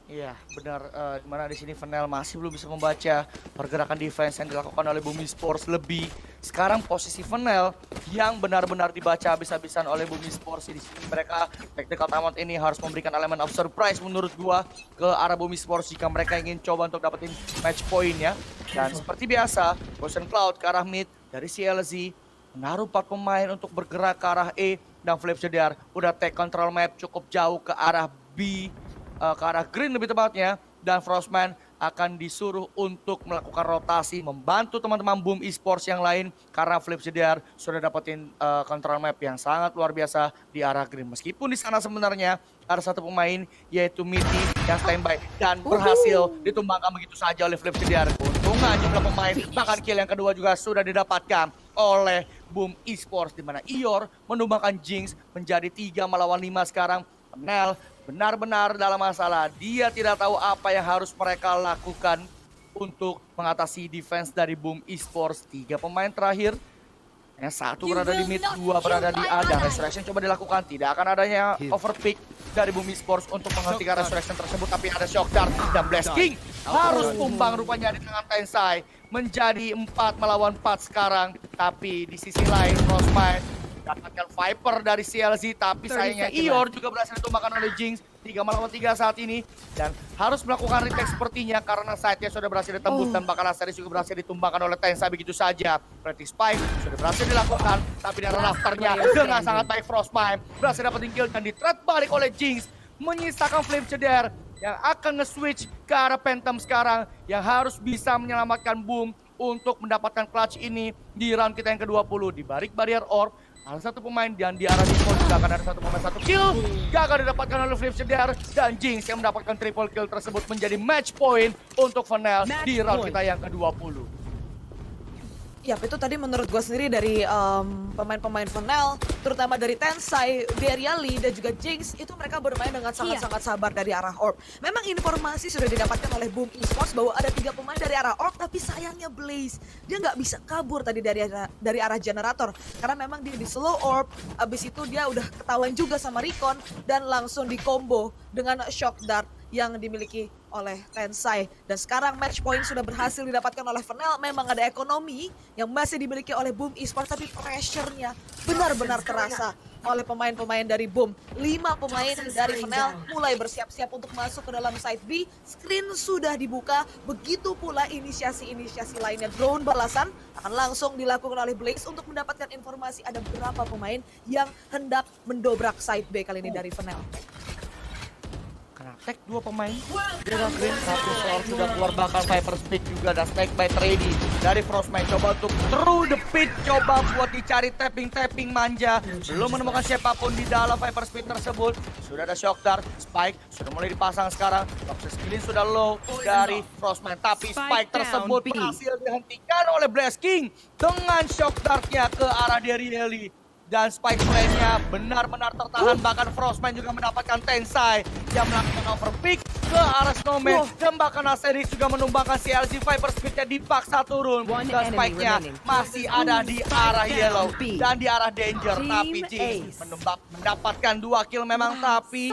A: Iya, benar. Dimana di sini Fennel masih belum bisa membaca pergerakan defense yang dilakukan oleh Bumi Sports lebih. Sekarang posisi Fennel yang benar-benar dibaca habis-habisan oleh Bumi Sports. Di sini mereka tactical timeout ini harus memberikan elemen of surprise menurut gua ke arah Bumi Sports jika mereka ingin coba untuk dapetin match point ya. Dan seperti biasa, Poison Cloud ke arah mid dari CLZ menaruh 4 pemain untuk bergerak ke arah E, dan Flip Jedar udah take control map cukup jauh ke arah B, ke arah green lebih tepatnya, dan Frostman akan disuruh untuk melakukan rotasi membantu teman-teman Boom Esports yang lain karena Flip Jedar sudah dapetin control map yang sangat luar biasa di arah green. Meskipun di sana sebenarnya ada satu pemain yaitu Miti yang standby dan berhasil ditumbangkan begitu saja oleh Flip Jedar. Keuntungan jumlah pemain, bahkan kill yang kedua juga sudah didapatkan oleh Boom Esports di mana Ior menumbangkan Jinx menjadi 3 melawan 5 sekarang. Fennel benar-benar dalam masalah. Dia tidak tahu apa yang harus mereka lakukan untuk mengatasi defense dari Boom Esports. 3 pemain terakhir. Yang satu berada di mid, 2 berada di A, dan Resurrection coba dilakukan. Tidak akan adanya overpick dari Boom Esports untuk menghentikan Resurrection tersebut. Tapi ada Shock Dart dan Blast King harus tumbang rupanya di tangan Tensai. Menjadi 4 melawan 4 sekarang. Tapi di sisi lain Frostman dapatkan Viper dari CLZ, tapi sayangnya Ior juga berhasil ditumbangkan oleh Jinx. 3 melawan 3 saat ini, dan harus melakukan retake sepertinya karena side-nya sudah berhasil ditembus dan bakal Asteris juga berhasil ditumbangkan oleh Tensa begitu saja. Pretty Spike sudah berhasil dilakukan, tapi dari rafternya dengan sangat baik Frostmine berhasil dapetin kill dan di-trade balik oleh Jinx, menyisakan Flame Cedar yang akan nge-switch ke arah Phantom sekarang yang harus bisa menyelamatkan Boom untuk mendapatkan clutch ini di round kita yang ke-20 di balik barrier orb. Salah satu pemain dan di arah default juga akan ada satu pemain satu kill. Gagal didapatkan oleh Flip Jedar dan Jinx yang mendapatkan triple kill tersebut menjadi match point untuk Fennel di round kita yang ke-20.
C: Yap, itu tadi menurut gue sendiri dari pemain-pemain Fennel, terutama dari Tensai, Deriali, dan juga Jinx, itu mereka bermain dengan sangat-sangat sabar dari arah Orb. Memang informasi sudah didapatkan oleh Boom Esports bahwa ada 3 pemain dari arah Orb, tapi sayangnya Blaze, dia nggak bisa kabur tadi dari arah generator. Karena memang dia di slow Orb, abis itu dia udah ketahuan juga sama Recon, dan langsung di combo dengan Shock Dart yang dimiliki oleh Tensai. Dan sekarang match point sudah berhasil didapatkan oleh Fennel. Memang ada ekonomi yang masih dimiliki oleh Boom Esports, tapi pressure-nya benar-benar terasa oleh pemain-pemain dari Boom. 5 pemain dari Fennel mulai bersiap-siap untuk masuk ke dalam side B. Screen sudah dibuka, begitu pula inisiasi-inisiasi lainnya. Drone balasan akan langsung dilakukan oleh Blaze untuk mendapatkan informasi ada berapa pemain yang hendak mendobrak side B kali ini dari Fennel.
A: Tag 2 pemain dengan green, satu soal sudah keluar, bakal Viper Speed juga dan Snake Bite ready dari Frostman. Coba untuk through the pit, coba buat dicari tapping manja, belum menemukan siapapun di dalam Viper Speed tersebut. Sudah ada Shock Dart, Spike sudah mulai dipasang sekarang, Toxic Skillin sudah low dari Frostman, tapi Spike tersebut berhasil dihentikan oleh Blast King dengan Shock Dartnya ke arah Deriali. Dan Spike Flame-nya benar-benar tertahan, bahkan Frostman juga mendapatkan Tensai yang melakukan overpick ke arah Snowman. Dan bahkan Asteris juga menumbangkan CLZ. Viper Speed-nya dipaksa turun, dan Spike-nya masih ada di arah Yellow dan di arah Danger. Tapi Jinx mendapatkan 2 kill memang, tapi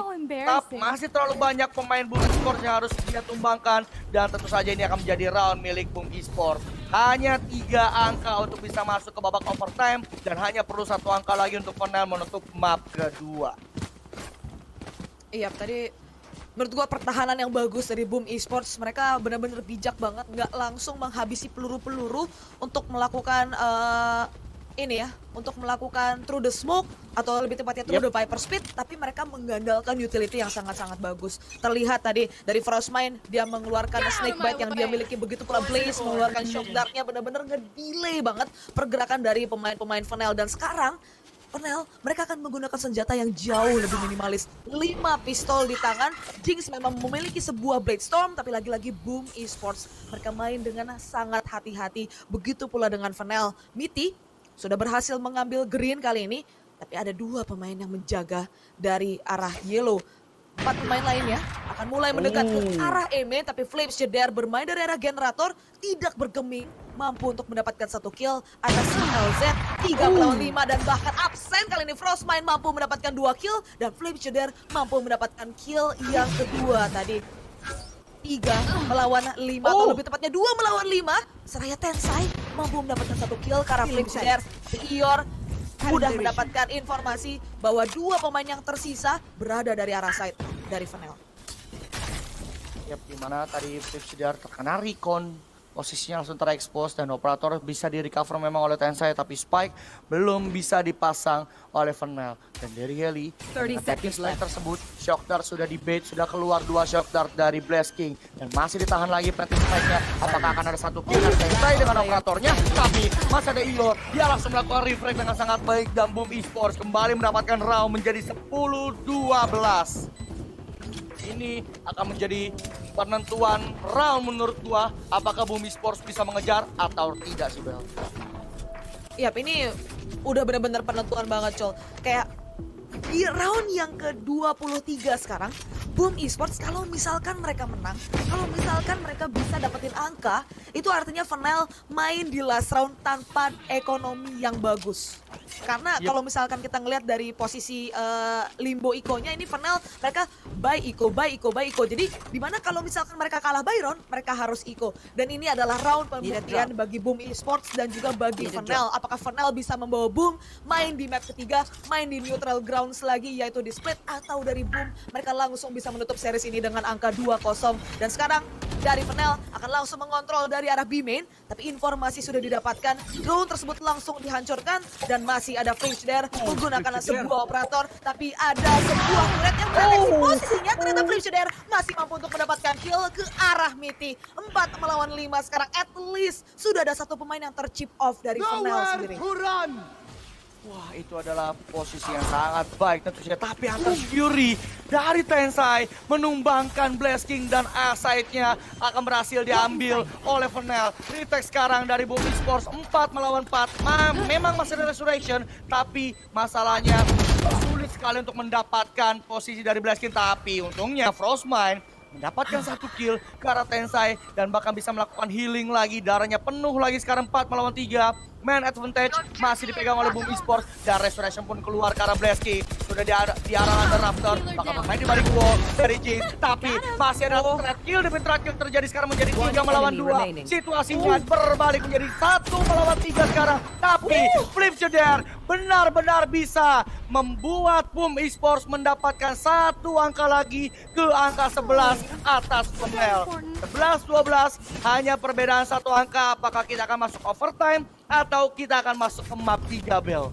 A: masih terlalu banyak pemain Boom Esports yang harus dia tumbangkan. Dan tentu saja ini akan menjadi round milik Boom Esports. Hanya 3 angka untuk bisa masuk ke babak overtime, dan hanya perlu 1 angka lagi untuk Fennel menutup map kedua.
C: Iya, tadi menurut gua pertahanan yang bagus dari Boom Esports. Mereka benar-benar bijak banget, nggak langsung menghabisi peluru-peluru untuk melakukan untuk melakukan through the smoke atau lebih tepatnya through the Viper Speed, tapi mereka mengandalkan utility yang sangat-sangat bagus. Terlihat tadi dari Frostmine, dia mengeluarkan Snake Bite yang dia miliki, begitu pula Blaze mengeluarkan Shock Dart-nya, benar-benar nge-delay banget pergerakan dari pemain-pemain Fennel. Dan sekarang Fennel, mereka akan menggunakan senjata yang jauh lebih minimalis. 5 pistol di tangan. Jinx memang memiliki sebuah Blade Storm, tapi lagi-lagi Boom Esports, mereka main dengan sangat hati-hati. Begitu pula dengan Fennel. Miti sudah berhasil mengambil green kali ini, tapi ada 2 pemain yang menjaga dari arah yellow. 4 pemain lainnya akan mulai mendekat ke arah Eme, tapi Flames Jeder bermain dari arah generator, tidak bergeming, mampu untuk mendapatkan 1 kill atas LZ 3 melawan 5 dan bahkan absen kali ini Frostmind mampu mendapatkan 2 kill dan Flames Jeder mampu mendapatkan kill yang kedua tadi. 3 melawan 5 atau lebih tepatnya 2 melawan 5. Seraya Tensai mampu mendapatkan 1 kill karena Flames Jeder. Ior mudah mendapatkan informasi bahwa 2 pemain yang tersisa berada dari arah side dari Fennel.
A: Yap, dimana tadi Flames Jeder terkena recon, posisinya langsung terekspos dan operator bisa di recover memang oleh Tensai, tapi Spike belum bisa dipasang oleh Fennel. Dan dari Heli,
B: 30 seconds left.
A: tersebut, shock dart sudah di bait, sudah keluar 2 shock dart dari Blast King dan masih ditahan lagi planting Spike-nya. Apakah akan ada 1 kill dari Tensai dengan operatornya? Tapi masih ada Ior, dia langsung melakukan refrag dengan sangat baik dan Boom Esports kembali mendapatkan round menjadi 10-12. Ini akan menjadi penentuan round menurut gua, apakah Boom Esports bisa mengejar atau tidak sih, Bel?
C: Yap, ini udah bener-bener penentuan banget, Col. Kayak di round yang ke-23 sekarang, Boom Esports kalau misalkan mereka menang, kalau misalkan mereka bisa dapetin angka, itu artinya Fennel main di last round tanpa ekonomi yang bagus. Karena kalau misalkan kita ngelihat dari posisi Limbo Iko-nya, ini Fennel mereka buy Iko. Jadi dimana kalau misalkan mereka kalah Byron, mereka harus Iko. Dan ini adalah round pembuktian bagi Boom Esports dan juga bagi Fennel. Apakah Fennel bisa membawa Boom main di map ketiga, main di neutral grounds lagi yaitu di split, atau dari Boom mereka langsung bisa menutup series ini dengan angka 2-0. Dan sekarang dari Fennel akan langsung mengontrol dari arah B main, tapi informasi sudah didapatkan, drone tersebut langsung dihancurkan dan masih ada Flames Jeder menggunakan sebuah operator, tapi ada sebuah turret yang berada di posisinya. Ternyata Flames Jeder masih mampu untuk mendapatkan kill ke arah Miti. 4 melawan 5 sekarang, at least sudah ada 1 pemain yang terchip off dari Fennel sendiri.
A: Wah, itu adalah posisi yang sangat baik tentu saja. Tapi Hunter Fury dari Tensai menumbangkan Blast King dan A-side-nya akan berhasil diambil oleh Fennel. Retake sekarang dari Boom Esports 4 melawan 4. Memang masih ada Resurrection, tapi masalahnya sulit sekali untuk mendapatkan posisi dari Blast King. Tapi untungnya Frostmind mendapatkan 1 kill ke arah Tensai dan bahkan bisa melakukan healing lagi. Darahnya penuh lagi sekarang 4 melawan 3. Man advantage masih dipegang oleh Boom Esports dan Restoration pun keluar ke arah Blast King. Sudah di arah Under Raptor, bakal bermain di balik wall dari Jinx. Tapi masih ada threat kill demi threat kill terjadi sekarang menjadi 3 melawan 2. Situasinya berbalik menjadi 1 melawan 3 sekarang. Tapi Flames Jeder benar-benar bisa membuat Boom Esports mendapatkan 1 angka lagi ke angka 11 atas Fennel. 11-12 hanya perbedaan 1 angka. Apakah kita akan masuk overtime atau kita akan masuk ke map 3, Bel?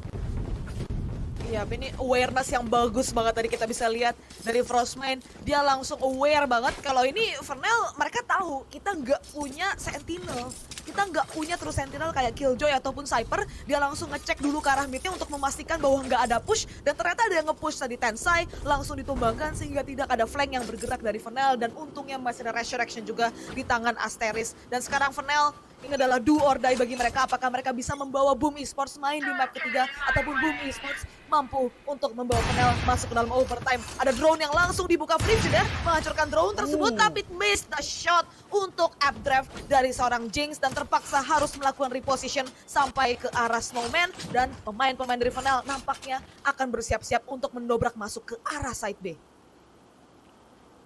C: Iya, ini awareness yang bagus banget tadi kita bisa lihat dari Frostmind. Dia langsung aware banget kalau ini Fennel, mereka tahu kita nggak punya Sentinel. Kita nggak punya true Sentinel kayak Killjoy ataupun Cypher. Dia langsung ngecek dulu ke arah midnya untuk memastikan bahwa nggak ada push. Dan ternyata ada yang nge-push tadi Tensai, langsung ditumbangkan sehingga tidak ada flank yang bergerak dari Fennel. Dan untungnya masih ada Resurrection juga di tangan Asteris. Dan sekarang Fennel, ini adalah do or die bagi mereka. Apakah mereka bisa membawa Boom Esports main di map ketiga, ataupun Boom Esports mampu untuk membawa Fennel masuk ke dalam overtime. Ada drone yang langsung dibuka Flames Jeder, menghancurkan drone tersebut, tapi missed the shot untuk updraft dari seorang Jinx dan terpaksa harus melakukan reposition sampai ke arah Snowman. Dan pemain-pemain dari Fennel nampaknya akan bersiap-siap untuk mendobrak masuk ke arah side B.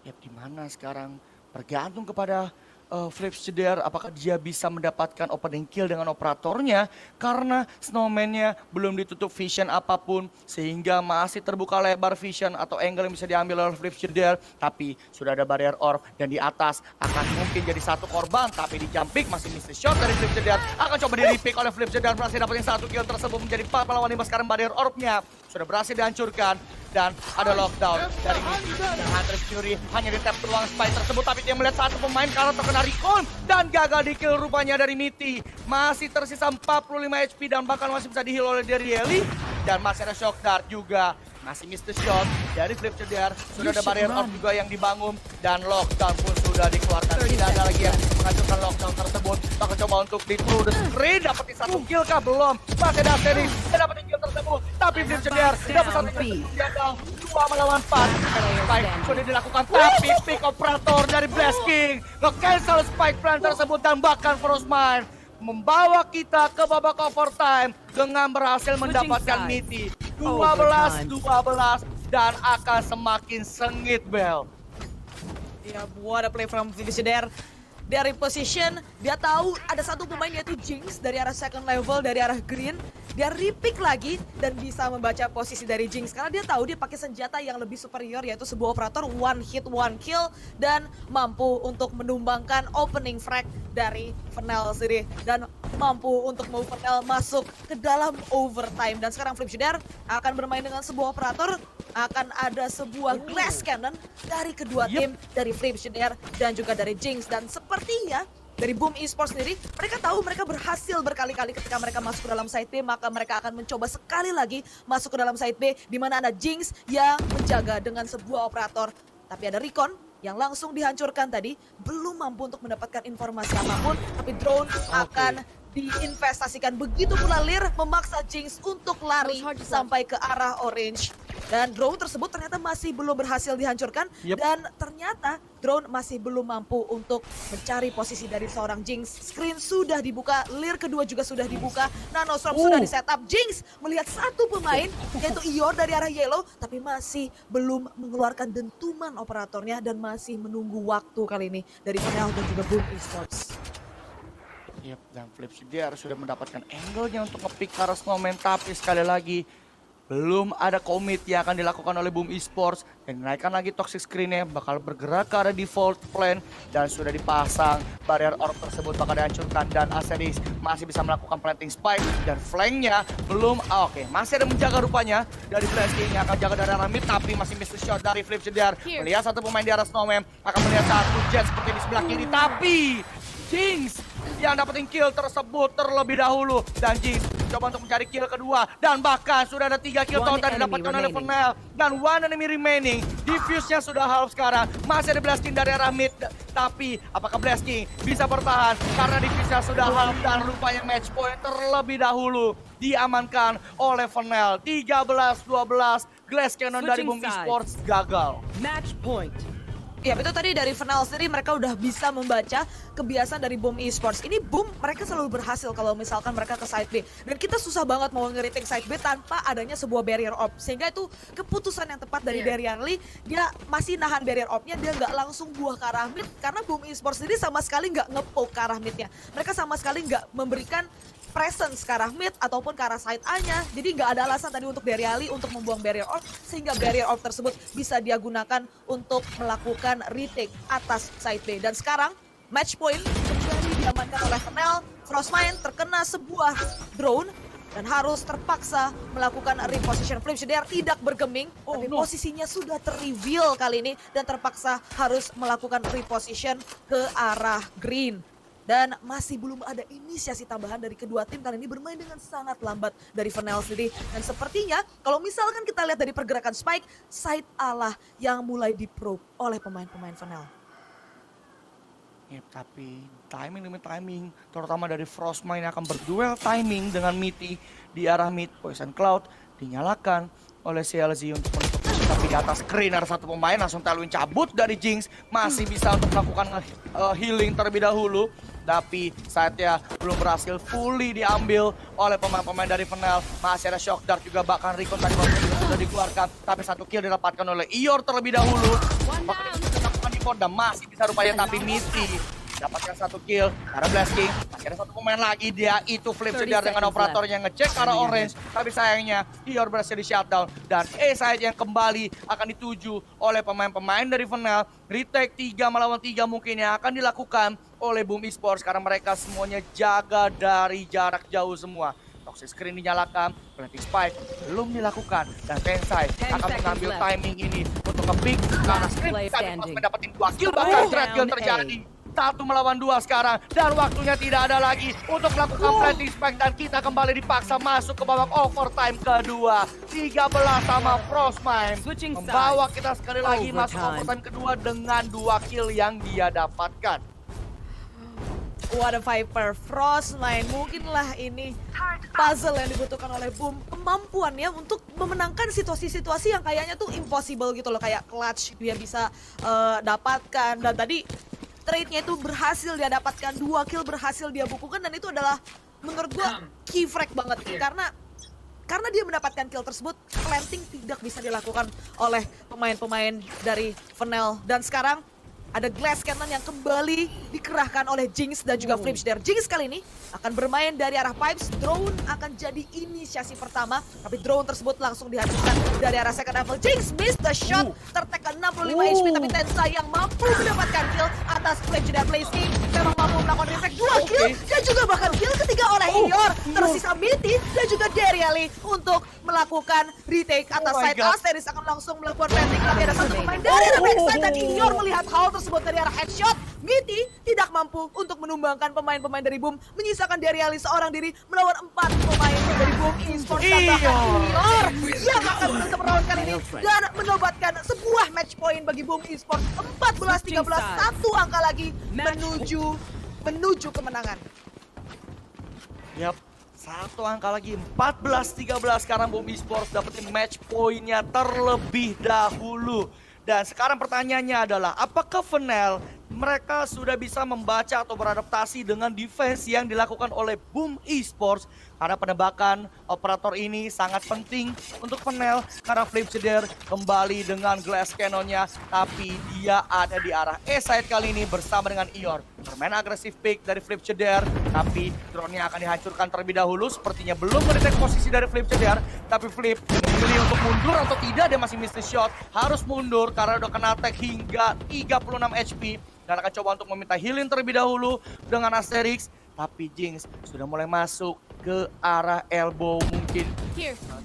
A: Ya, di mana sekarang bergantung kepada Flames Jeder, apakah dia bisa mendapatkan opening kill dengan operatornya karena Snowman-nya belum ditutup vision apapun sehingga masih terbuka lebar vision atau angle yang bisa diambil oleh Flames Jeder. Tapi sudah ada barrier orb dan di atas akan mungkin jadi 1 korban, tapi di jump pick masih miss the shot dari Flames Jeder. Akan coba di repick oleh Flames Jeder, berhasil dapetin 1 kill tersebut menjadi 4 melawan 5. Sekarang barrier orbnya sudah berhasil dihancurkan dan ada lockdown dari Hunter Fury. Hanya di tap peluang spike tersebut, tapi dia melihat 1 pemain karena terkena recon dan gagal di kill rupanya dari Miti. Masih tersisa 45 HP dan bahkan masih bisa di heal oleh Derieli. Dan masih ada shock dart juga. Masih miss the shot dari Flames Jeder. Sudah ada barrier off juga yang dibangun dan lockdown pun sudah dikeluarkan. Tidak ada lagi yang menghancurkan lockdown tersebut. Bakal coba untuk di through the screen, dapetin 1 kill kah? Belum. Masih ada Asteris, dia dapetin kill tersebut. tapi Flip Shedder dapat satu gagal 2 melawan 4. Spike sudah dilakukan, tapi pick operator dari Blast King nge-cancel spike plan tersebut dan bahkan Frostmine membawa kita ke babak overtime dengan berhasil mendapatkan Mitty 12-12 dan akan semakin sengit, Bel.
C: Ya, what a play from Flipshider. Dari position, dia tahu ada satu pemain yaitu Jinx dari arah second level, dari arah green. Dia repick lagi dan bisa membaca posisi dari Jinx karena dia tahu dia pakai senjata yang lebih superior yaitu sebuah operator one hit one kill dan mampu untuk menumbangkan opening frag dari Fnail sendiri dan mampu untuk move Fnail masuk ke dalam overtime. Dan sekarang Flipshider akan bermain dengan sebuah operator, akan ada sebuah glass cannon dari kedua tim, dari Flipshider dan juga dari Jinx. Dan sepertinya dari Boom Esports sendiri, mereka tahu mereka berhasil berkali-kali ketika mereka masuk ke dalam side B, maka mereka akan mencoba sekali lagi masuk ke dalam side B, di mana ada Jinx yang menjaga dengan sebuah operator. Tapi ada Recon yang langsung dihancurkan tadi, belum mampu untuk mendapatkan informasi apapun, tapi drone akan diinvestasikan. Begitu pula Lir memaksa Jinx untuk lari sampai ke arah orange. Dan drone tersebut ternyata masih belum berhasil dihancurkan. Dan ternyata drone masih belum mampu untuk mencari posisi dari seorang Jinx. Screen sudah dibuka, Lir kedua juga sudah dibuka. Nanoswarm sudah di setup. Jinx melihat satu pemain yaitu Ior dari arah yellow, tapi masih belum mengeluarkan dentuman operatornya dan masih menunggu waktu kali ini dari Fnail dan juga Boom Esports.
A: Dan Flipshider sudah mendapatkan angle-nya untuk nge-pick ke arah Snowman, tapi sekali lagi belum ada commit yang akan dilakukan oleh Boom Esports dan dinaikkan lagi toxic screen-nya, bakal bergerak ke arah default plan dan sudah dipasang barrier orb tersebut bakal dihancurkan dan Asedis masih bisa melakukan planting spike dan flank-nya belum masih ada menjaga rupanya dari Blast King yang akan jaga dari arah mid, tapi masih miss shot dari Flipshider. Melihat satu pemain di arah Snowman, akan melihat satu jet seperti di sebelah kiri, tapi Jinx yang dapetin kill tersebut terlebih dahulu dan Jinx coba untuk mencari kill kedua dan bahkan sudah ada 3 kill total didapatkan oleh Fnail dan one enemy remaining. Diffuse-nya sudah half sekarang, masih ada Blast King dari arah mid, tapi apakah Blast King bisa bertahan karena diffuse-nya sudah half dan rupanya match point terlebih dahulu diamankan oleh Fnail. 13-12, glass cannon dari Boom Esports gagal.
B: Match point.
C: Ya, itu tadi dari Fnail sendiri mereka udah bisa membaca kebiasaan dari Boom Esports. Ini Boom mereka selalu berhasil kalau misalkan mereka ke side B. Dan kita susah banget mau ngeriting side B tanpa adanya sebuah barrier orb. Sehingga itu keputusan yang tepat dari Darian Lee. Dia masih nahan barrier orbnya, dia nggak langsung buah ke arah mid. Karena Boom Esports sendiri sama sekali nggak nge-poke ke arah midnya. Mereka sama sekali nggak memberikan presence ke arah mid ataupun ke arah side A-nya. Jadi nggak ada alasan tadi untuk Darian Lee untuk membuang barrier orb, sehingga barrier orb tersebut bisa dia gunakan untuk melakukan retake atas side B. Dan sekarang match point kembali diamankan oleh Fnail. Frostmine terkena sebuah drone dan harus terpaksa melakukan reposition. Flipshider tidak bergeming, tapi posisinya sudah terreveal kali ini dan terpaksa harus melakukan reposition ke arah green. Dan masih belum ada inisiasi tambahan dari kedua tim, kali ini bermain dengan sangat lambat dari Fnail sendiri. Dan sepertinya kalau misalkan kita lihat dari pergerakan Spike, side A lah yang mulai di-probe oleh pemain-pemain Fnail.
A: Tapi timing demi timing, terutama dari Frostmine akan berduel timing dengan Mitty di arah mid. Poison Cloud dinyalakan oleh CLZ untuk menutup, tapi di atas screen ada satu pemain langsung Tailwind cabut dari Jinx, masih bisa untuk melakukan healing terlebih dahulu. Tapi saatnya belum berhasil fully diambil oleh pemain-pemain dari Fnail. Masih ada Shock Dart juga, bahkan Recon tadi sudah dikeluarkan, tapi satu kill didapatkan oleh Ior terlebih dahulu. Bahkan dilakukan di dan masih bisa rupanya, tapi Mitty dapatkan satu kill karena Blast King. Masih ada satu pemain lagi, dia itu Flipshider dengan operatornya ngecek ke arah orange, tapi sayangnya Ior berhasil di shutdown dan A-side yang kembali akan dituju oleh pemain-pemain dari Fnail. Retake 3 melawan 3 mungkin yang akan dilakukan oleh Boom Esports karena mereka semuanya jaga dari jarak jauh semua. Toxic screen dinyalakan, planting spike belum dilakukan dan Tensai akan mengambil timing ini untuk nge-pick karena screen bisa mendapatkan 2 kill, bahkan trade kill terjadi. 1 melawan 2 sekarang dan waktunya tidak ada lagi untuk melakukan planting spike dan kita kembali dipaksa masuk ke babak overtime kedua. 13 sama Frostmine membawa kita sekali lagi masuk overtime kedua dengan 2 kill yang dia dapatkan.
C: What a Viper, Frostmine, mungkinlah ini puzzle yang dibutuhkan oleh Boom. Kemampuannya untuk memenangkan situasi-situasi yang kayaknya tuh impossible gitu loh. Kayak clutch dia bisa dapatkan. Dan tadi trade-nya itu berhasil dia dapatkan, 2 kill berhasil dia bukukan. Dan itu adalah menurut gua key frag banget. Karena dia mendapatkan kill tersebut, planting tidak bisa dilakukan oleh pemain-pemain dari Fnail. Dan sekarang ada Glass Cannon yang kembali dikerahkan oleh Jinx dan juga Flipster. Jinx kali ini akan bermain dari arah Pipes. Drone akan jadi inisiasi pertama, tapi drone tersebut langsung dihancurkan dari arah second level. Jinx miss the shot, tertekan 65 HP, tapi Tensa yang mampu mendapatkan kill atas Flipster dan Blaze. Memang mampu melakukan reflect 2 kill dan juga bahkan kill ketiga oleh Ior. Tersisa Mitty dan juga Dariali untuk melakukan retake atas side. Asteris akan langsung melakukan planting, tapi ada satu pemain dari arah backside dan Ior melihat hal tersebut dari arah headshot. Mitty tidak mampu untuk menumbangkan pemain-pemain dari Boom, menyisakan Dariali seorang diri melawan 4 pemain dari Boom Esports dan bahkan Ior yang akan menutup round kali ini dan menobatkan sebuah match point bagi Boom Esports. 14-13, 1 angka lagi menuju kemenangan.
A: Yap, 1 angka lagi, 14-13 sekarang Boom Esports dapetin match poinnya terlebih dahulu. Dan sekarang pertanyaannya adalah, apakah Fnail mereka sudah bisa membaca atau beradaptasi dengan defense yang dilakukan oleh Boom Esports? Karena penembakan operator ini sangat penting untuk Fnail karena Flipster kembali dengan Glass Cannonnya, tapi dia ada di arah A-side kali ini bersama dengan Ior. Bermain agresif pick dari Flipster, tapi drone-nya akan dihancurkan terlebih dahulu. Sepertinya belum mendetek posisi dari Flipster, tapi Flip memilih untuk mundur atau tidak. Dia masih miss the shot, harus mundur karena udah kena attack hingga 36 HP. Dan akan coba untuk meminta healing terlebih dahulu dengan Asterix. Tapi Jinx sudah mulai masuk ke arah elbow mungkin.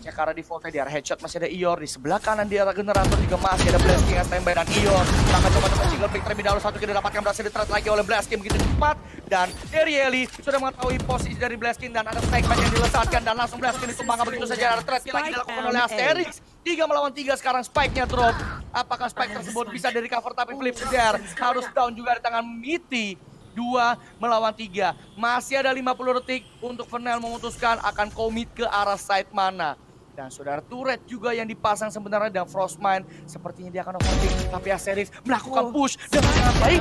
A: Cek arah defaultnya di arah headshot masih ada Ior. Di sebelah kanan di arah generator juga masih ada Blasking yang standby dan Ior. Akan coba untuk single pick terlebih dahulu. Satu kill didapatkan, berhasil di-trade lagi oleh Blasking begitu cepat. Dan Darieli sudah mengetahui posisi dari Blasking dan ada segment yang dilesatkan. Dan langsung Blasking ditumbangkan begitu saja. Ada trade lagi dilakukan oleh Asterix. 3 melawan 3 sekarang spike-nya drop. Apakah spike tersebut bisa di-recover, tapi Flipster harus down juga di tangan Mitty. 2 melawan 3. Masih ada 50 detik untuk Fnail memutuskan akan komit ke arah side mana. Dan saudara turret juga yang dipasang sebenarnya dan Frostmine sepertinya dia akan overtake. Tapi Asterix melakukan push dengan sangat baik.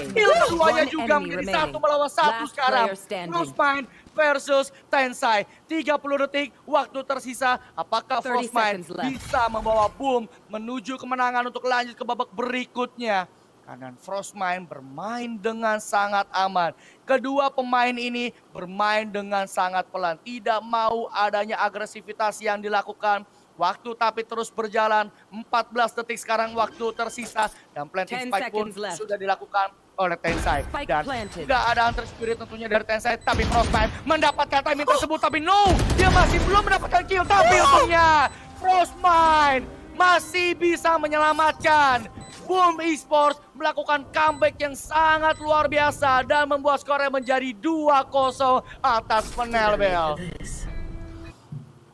A: Kill keduanya juga menjadi 1 melawan 1 sekarang. Frostmine versus Tensai. 30 detik waktu tersisa. Apakah Frostmine bisa membawa Boom menuju kemenangan untuk lanjut ke babak berikutnya? Karena Frostmine bermain dengan sangat aman. Kedua pemain ini bermain dengan sangat pelan. Tidak mau adanya agresivitas yang dilakukan. Waktu tapi terus berjalan. 14 detik sekarang waktu tersisa. Dan planting spike pun sudah dilakukan oleh Tensai. Dan tidak ada hunter spirit tentunya dari Tensai. Tapi Frostmine mendapatkan timing tersebut. Tapi no, dia masih belum mendapatkan kill. Tapi untungnya Frostmine masih bisa menyelamatkan. Boom Esports melakukan comeback yang sangat luar biasa dan membuat skornya menjadi 2-0 atas Fnail Bell.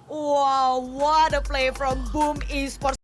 C: Wow, what a play from Boom Esports.